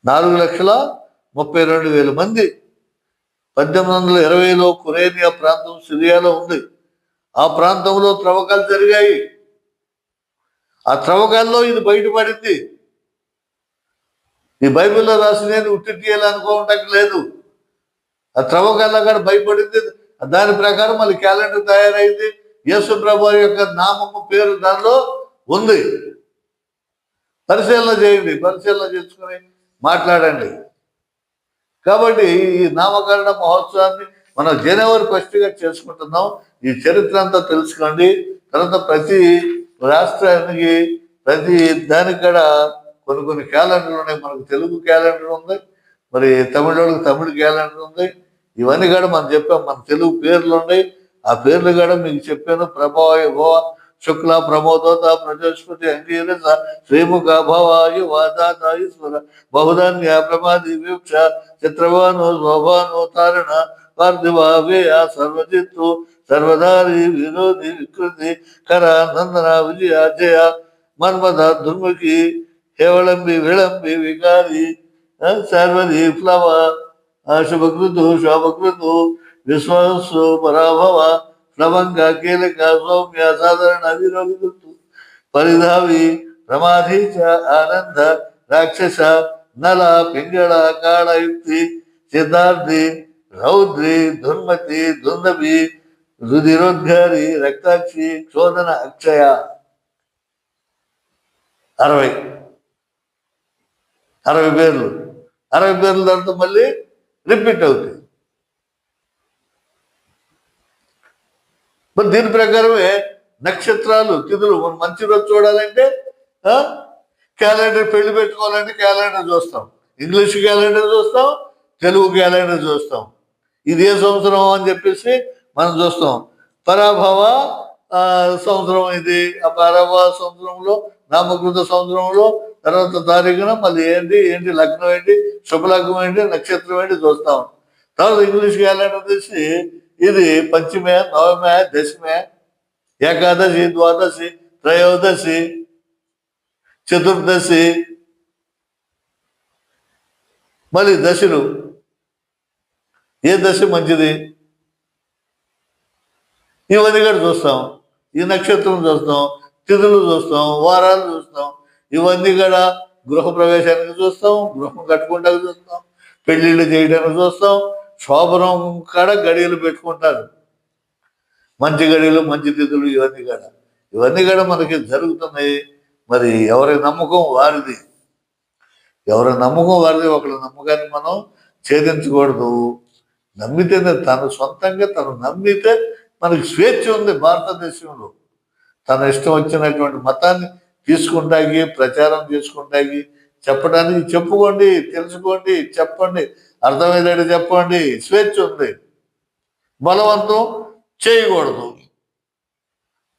Speaker 1: 4,32,000 మంది. 1820లో కురేనియా ప్రాంతం సిరియాలో ఉంది. ఆ ప్రాంతంలో త్రవ్వకాలు జరిగాయి. ఆ త్రవ్వకాల్లో ఇది బయటపడింది. ఈ బైబిల్లో రాసినది ఉట్టియాలనుకోవటానికి లేదు. ఆ త్రవ్వకల్లా కూడా భయపడింది. దాని ప్రకారం మళ్ళీ క్యాలెండర్ తయారైంది. యేసు ప్రభు యొక్క నామము పేరు దానిలో ఉంది. పరిశీలన చేయండి, పరిశీలన చేసుకుని మాట్లాడండి. కాబట్టి ఈ నామకరణ మహోత్సవాన్ని మనం జనవరి 1గా చేసుకుంటున్నాం. ఈ చరిత్ర అంతా తెలుసుకోండి. తర్వాత ప్రతి రాష్ట్రానికి ప్రతి దానికి కూడా కొన్ని క్యాలెండర్లు ఉన్నాయి. మనకు తెలుగు క్యాలెండర్ ఉంది, మరి తమిళోళ్ళకి తమిళ క్యాలెండర్ ఉంది. ఇవన్నీ కూడా మనం చెప్పాం. మన తెలుగు పేర్లు ఉన్నాయి. ఆ పేర్లు కూడా మీకు చెప్పాను. ప్రభావ శుక్ల ప్రమోదోత ప్రజస్పతి అంగీరస శ్రీముఖ భవాయు వాదాతాయుస్వర బహుధాన్య ప్రమాది వీక్ష చిత్రవాను శోభాను తారణ పార్థివావే ఆ సర్వజిత్తు సర్వధారి విరోధి వికృతి కర నందన విజయ జయ మన్మథ దుర్ముఖి హేవళంబి విళంబి వికారి సర్వది ప్లవ శుభకృతు శోభకృతు విశ్వాసు పరాభవ ప్లవంగ కీలక సౌమ్య సాధారణ అధిరోగి పరిధావి ప్రమాధీచ ఆనంద రాక్షస నల పింగళ కాళయుక్తి సిద్ధార్థి రౌద్రి దుర్మతి దుందభి రుధిరోద్గారి రక్తాక్షి క్షోధన అక్షయ 60 పేర్లు. 60 పేర్ల తర్వాత మళ్ళీ రిపీట్ అవుతాయి. మరి దీని ప్రకారమే నక్షత్రాలు తిథులు. మనం మంచి రోజు చూడాలంటే క్యాలెండర్, పెళ్లి పెట్టుకోవాలంటే క్యాలెండర్ చూస్తాం. ఇంగ్లీష్ క్యాలెండర్ చూస్తాం, తెలుగు క్యాలెండర్ చూస్తాం. ఇది ఏ సంవత్సరం అని చెప్పేసి మనం చూస్తాం. పరాభవ సంవత్సరం ఇది. ఆ పరాభవ సంవత్సరంలో నామకృత సంవత్సరంలో తర్వాత తారీఖున మళ్ళీ ఏంటి లగ్నం ఏంటి, శుభలగ్నం ఏంటి, నక్షత్రం ఏంటి చూస్తాం. తర్వాత ఇంగ్లీష్ క్యాలెండర్ తీసి ఇది పంచమే, నవమే, దశమే, ఏకాదశి, ద్వాదశి, త్రయోదశి, చతుర్దశి, మళ్ళీ దశలు. ఏ దశ మంచిది ఇవన్నీ కూడా చూస్తాం. ఈ నక్షత్రం చూస్తాం, తిథులు చూస్తాం, వారాలు చూస్తాం. ఇవన్నీ కూడా గృహప్రవేశానికి చూస్తాం, గృహం కట్టుకుంటానికి చూస్తాం, పెళ్లిళ్ళు చేయడానికి చూస్తాం. శోభనం కాడ గడియలు పెట్టుకుంటారు, మంచి గడియలు, మంచి తిథులు. ఇవన్నీ కూడా మనకి జరుగుతున్నాయి. మరి ఎవరి నమ్మకం వారిది, ఎవరి నమ్మకం వారిది. ఒకళ్ళ నమ్మకాన్ని మనం ఛేదించకూడదు. నమ్మితేనే, తను సొంతంగా తను నమ్మితే మనకి స్వేచ్ఛ ఉంది భారతదేశంలో. తన ఇష్టం వచ్చినటువంటి మతాన్ని తీసుకుంటాకి, ప్రచారం చేసుకుంటాకి, చెప్పడానికి చెప్పుకోండి, తెలుసుకోండి, చెప్పండి, అర్థమయ్యేటట్టు చెప్పండి. స్వేచ్ఛ ఉంది, బలవంతం చేయకూడదు.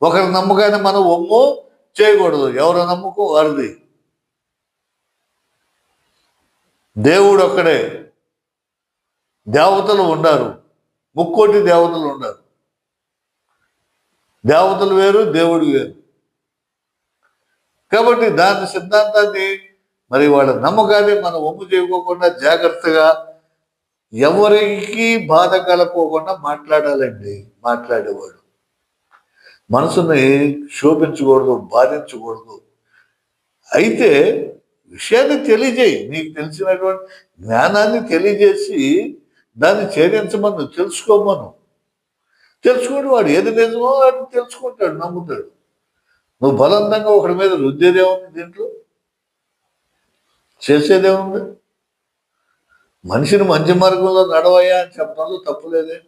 Speaker 1: ఒకరి నమ్మకాన్ని మనం ఒమ్ము చేయకూడదు. ఎవరి నమ్మకం వారిది. దేవుడు ఒక్కడే, దేవతలు ఉన్నారు, 3 కోటి దేవతలు ఉన్నారు. దేవతలు వేరు, దేవుడు వేరు. కాబట్టి దాని సిద్ధాంతాన్ని, మరి వాళ్ళ నమ్మకాన్ని మనం ఒమ్ము చేయకోకుండా జాగ్రత్తగా ఎవరికి బాధ కలపోకుండా మాట్లాడాలండి. మాట్లాడేవాడు మనసుని శోభించకూడదు, బాధించకూడదు. అయితే విషయాన్ని తెలియజేయి, నీకు తెలిసినటువంటి జ్ఞానాన్ని తెలియజేసి దాన్ని ఛేదించమను, తెలుసుకోమను. తెలుసుకుంటే వాడు ఏది నిజమో వాడు తెలుసుకుంటాడు, నమ్ముతాడు. నువ్వు బలవంతంగా ఒకరి మీద రుద్దేదేముంది, దీంట్లో చేసేదేముంది? మనిషిని మంచి మార్గంలో నడవయ్యా అని చెప్పడంలో తప్పులేదే.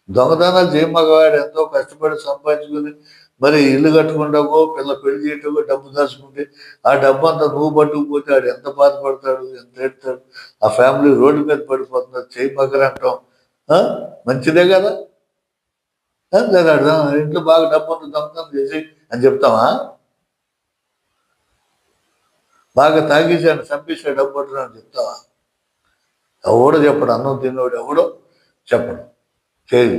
Speaker 1: దొంగతనాలు చేయమగవాడు ఎంతో కష్టపడి సంపాదించుకుని మరి ఇల్లు కట్టుకుంటాకో, పెళ్లి చేయటమో, డబ్బు దాచుకుంటే ఆ డబ్బు అంతా నువ్వు పట్టుకుపోతే ఆడు ఎంత బాధపడతాడు, ఎంత ఎడతాడు. ఆ ఫ్యామిలీ రోడ్డు మీద పడిపోతున్నారు. చేయమగరంటాం మంచిదే కదా. ఇంట్లో బాగా డబ్బు అంతా దొంగతనం చేసి అని చెప్తావా? బాగా తాగేసాడు, చంపేసాడు, డబ్బు పట్టుకుని చెప్తావా? ఎవడో చెప్పడు. అన్నం తిన్నవాడు ఎవడో చెప్పడు. చేయదు.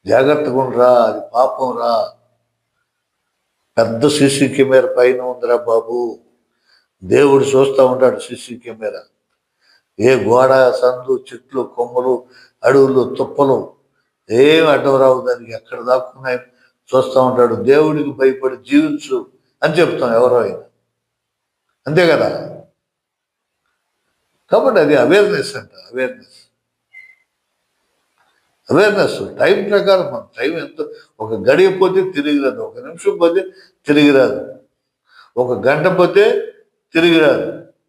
Speaker 1: జాగ్రత్తగా ఉండరా, అది పాపం రా. పెద్ద సీసీ కెమెరా పైన ఉందిరా బాబు. దేవుడు చూస్తూ ఉంటాడు సీసీ కెమెరా. ఏ గోడ, సందు, చెట్లు, కొమ్మలు, అడవులు, తుప్పలు ఏం అడ్డం రావు దానికి. ఎక్కడ దాక్కున్నాయి చూస్తూ ఉంటాడు. దేవుడికి భయపడి జీవించు అని చెప్తాం ఎవరో అయినా. అంతే కదా. కాబట్టి అది అవేర్నెస్ అంట. అవేర్నెస్ టైం ప్రకారం మనం టైం ఎంత, ఒక గడియ పోతే తిరిగి రాదు, ఒక నిమిషం పోతే తిరిగి రాదు, ఒక గంట పోతే తిరిగి రాదు.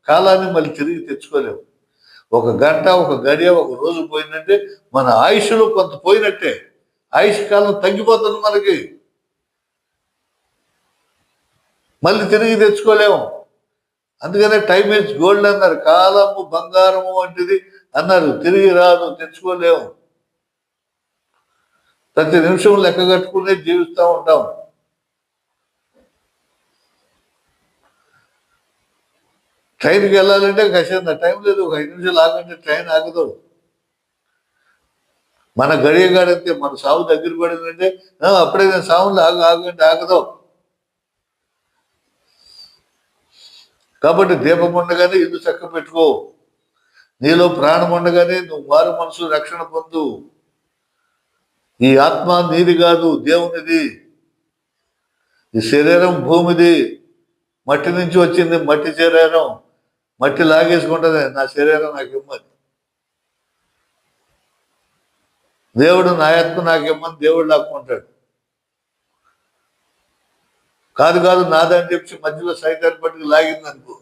Speaker 1: కాలాన్ని మళ్ళీ తిరిగి తెచ్చుకోలేము. ఒక గంట, ఒక గడియ, ఒక రోజు పోయిందంటే మన ఆయుష్లో కొంత పోయినట్టే. ఆయుష్ కాలం తగ్గిపోతుంది మనకి, మళ్ళీ తిరిగి తెచ్చుకోలేము. అందుకనే టైం ఈజ్ గోల్డ్ అన్నారు. కాలము బంగారము వంటిది అన్నారు. తిరిగి రాదు, తెచ్చుకోలేము. ప్రతి నిమిషం లెక్క కట్టుకునే జీవిస్తూ ఉంటాం. ట్రైన్కి వెళ్ళాలంటే కష్టంగా టైం లేదు, ఒక 5 నిమిషాలు ఆగంటే ట్రైన్ ఆగదు. మన గడియగాడంతే, మన సాగు దగ్గర పడిందంటే అప్పుడే నేను సాగులో ఆగంటే ఆగదు. కాబట్టి దీపం ఉండగానే ఇల్లు చక్క పెట్టుకో. నీలో ప్రాణం ఉండగానే నువ్వు మారు మనసు రక్షణ పొందు. ఈ ఆత్మ నీది కాదు, దేవునిది. ఈ శరీరం భూమిది, మట్టి నుంచి వచ్చింది, మట్టి శరీరం. మట్టి లాగేసుకుంటుంది, నా శరీరం నాకు ఇమ్మని. దేవుడు నా ఆత్మ నాకు ఇమ్మని దేవుడు లాక్కుంటాడు. కాదు నాదని చెప్పి మధ్యలో సైతాన్ని పట్టుకు లాగిందనుకో,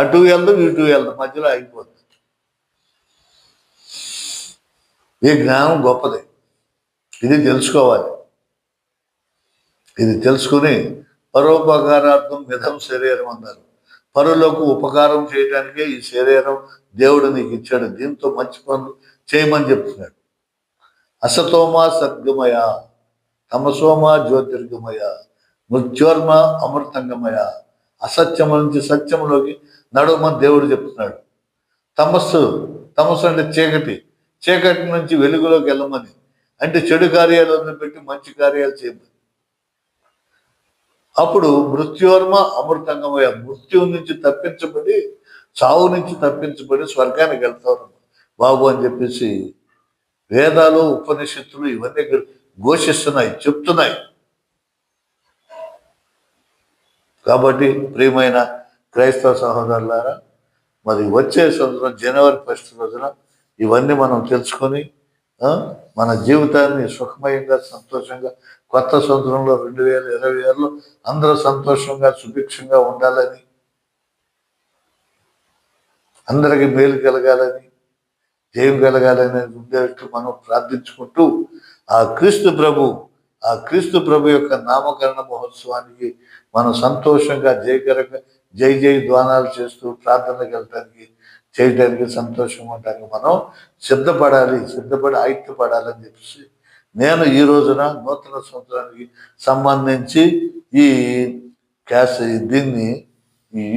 Speaker 1: అటు వెళ్దాం ఇటు వెళ్దాం, మధ్యలో ఆగిపోతుంది. ఈ జ్ఞానం గొప్పది. ఇది తెలుసుకోవాలి. ఇది తెలుసుకుని పరోపకారార్థం మిథం శరీరం అన్నారు. పరులకు ఉపకారం చేయడానికే ఈ శరీరం దేవుడు నీకు ఇచ్చాడు. దీంతో మంచి పనులు చేయమని చెప్తున్నాడు. అసతోమా సద్గమయ, తమసోమా జ్యోతిర్గమయ, మృత్యోర్మ అమృతంగమయ. అసత్యం నుంచి సత్యంలోకి నడవమని దేవుడు చెప్తున్నాడు. తమస్సు అంటే చీకటి నుంచి వెలుగులోకి వెళ్ళమని, అంటే చెడు కార్యాలు వదిలిపెట్టి మంచి కార్యాలు చేయమని. అప్పుడు మృత్యోర్మ అమృతంగమయ, మృత్యు నుంచి తప్పించబడి, చావు నుంచి తప్పించబడి స్వర్గానికి వెళ్తారు బాబు అని చెప్పేసి వేదాలు, ఉపనిషత్తులు ఇవన్నీ ఘోషిస్తున్నాయి, చెప్తున్నాయి. కాబట్టి ప్రియమైన క్రైస్తవ సహోదరులారా, మరి వచ్చే సంవత్సరం జనవరి 1 రోజున ఇవన్నీ మనం తెలుసుకొని మన జీవితాన్ని సుఖమయంగా, సంతోషంగా, కొత్త సంవత్సరంలో 2026లో అందరూ సంతోషంగా, సుభిక్షంగా ఉండాలని, అందరికీ మేలు కలగాలని, జయం కలగాలని ఉండేట్టు మనం ప్రార్థించుకుంటూ ఆ క్రీస్తు ప్రభు యొక్క నామకరణ మహోత్సవానికి మనం సంతోషంగా జయకరంగా జై ధ్వానాలు చేస్తూ ప్రార్థనకు వెళ్ళటానికి, చేయడానికి, సంతోషం ఉండడానికి మనం సిద్ధపడి ఆయుక్తపడాలని చెప్పేసి నేను ఈ రోజున నూతన సంవత్సరానికి సంబంధించి ఈ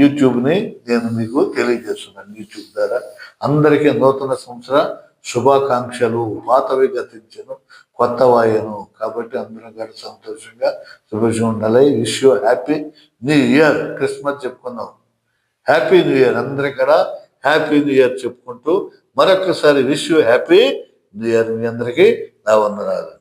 Speaker 1: యూట్యూబ్ని నేను మీకు తెలియజేస్తున్నాను. యూట్యూబ్ ద్వారా అందరికీ నూతన సంవత్సర శుభాకాంక్షలు. పాతవి గతించను, కొత్త వాయను. కాబట్టి అందరం కూడా సంతోషంగా శుభ్రంగా ఉండాలి. Wish you happy new year. Christmas చెప్పుకున్నాం, హ్యాపీ న్యూ ఇయర్. అందరి కూడా హ్యాపీ న్యూ ఇయర్ చెప్పుకుంటూ మరొకసారి wish you happy new year. మీ అందరికీ నా వందనాలు.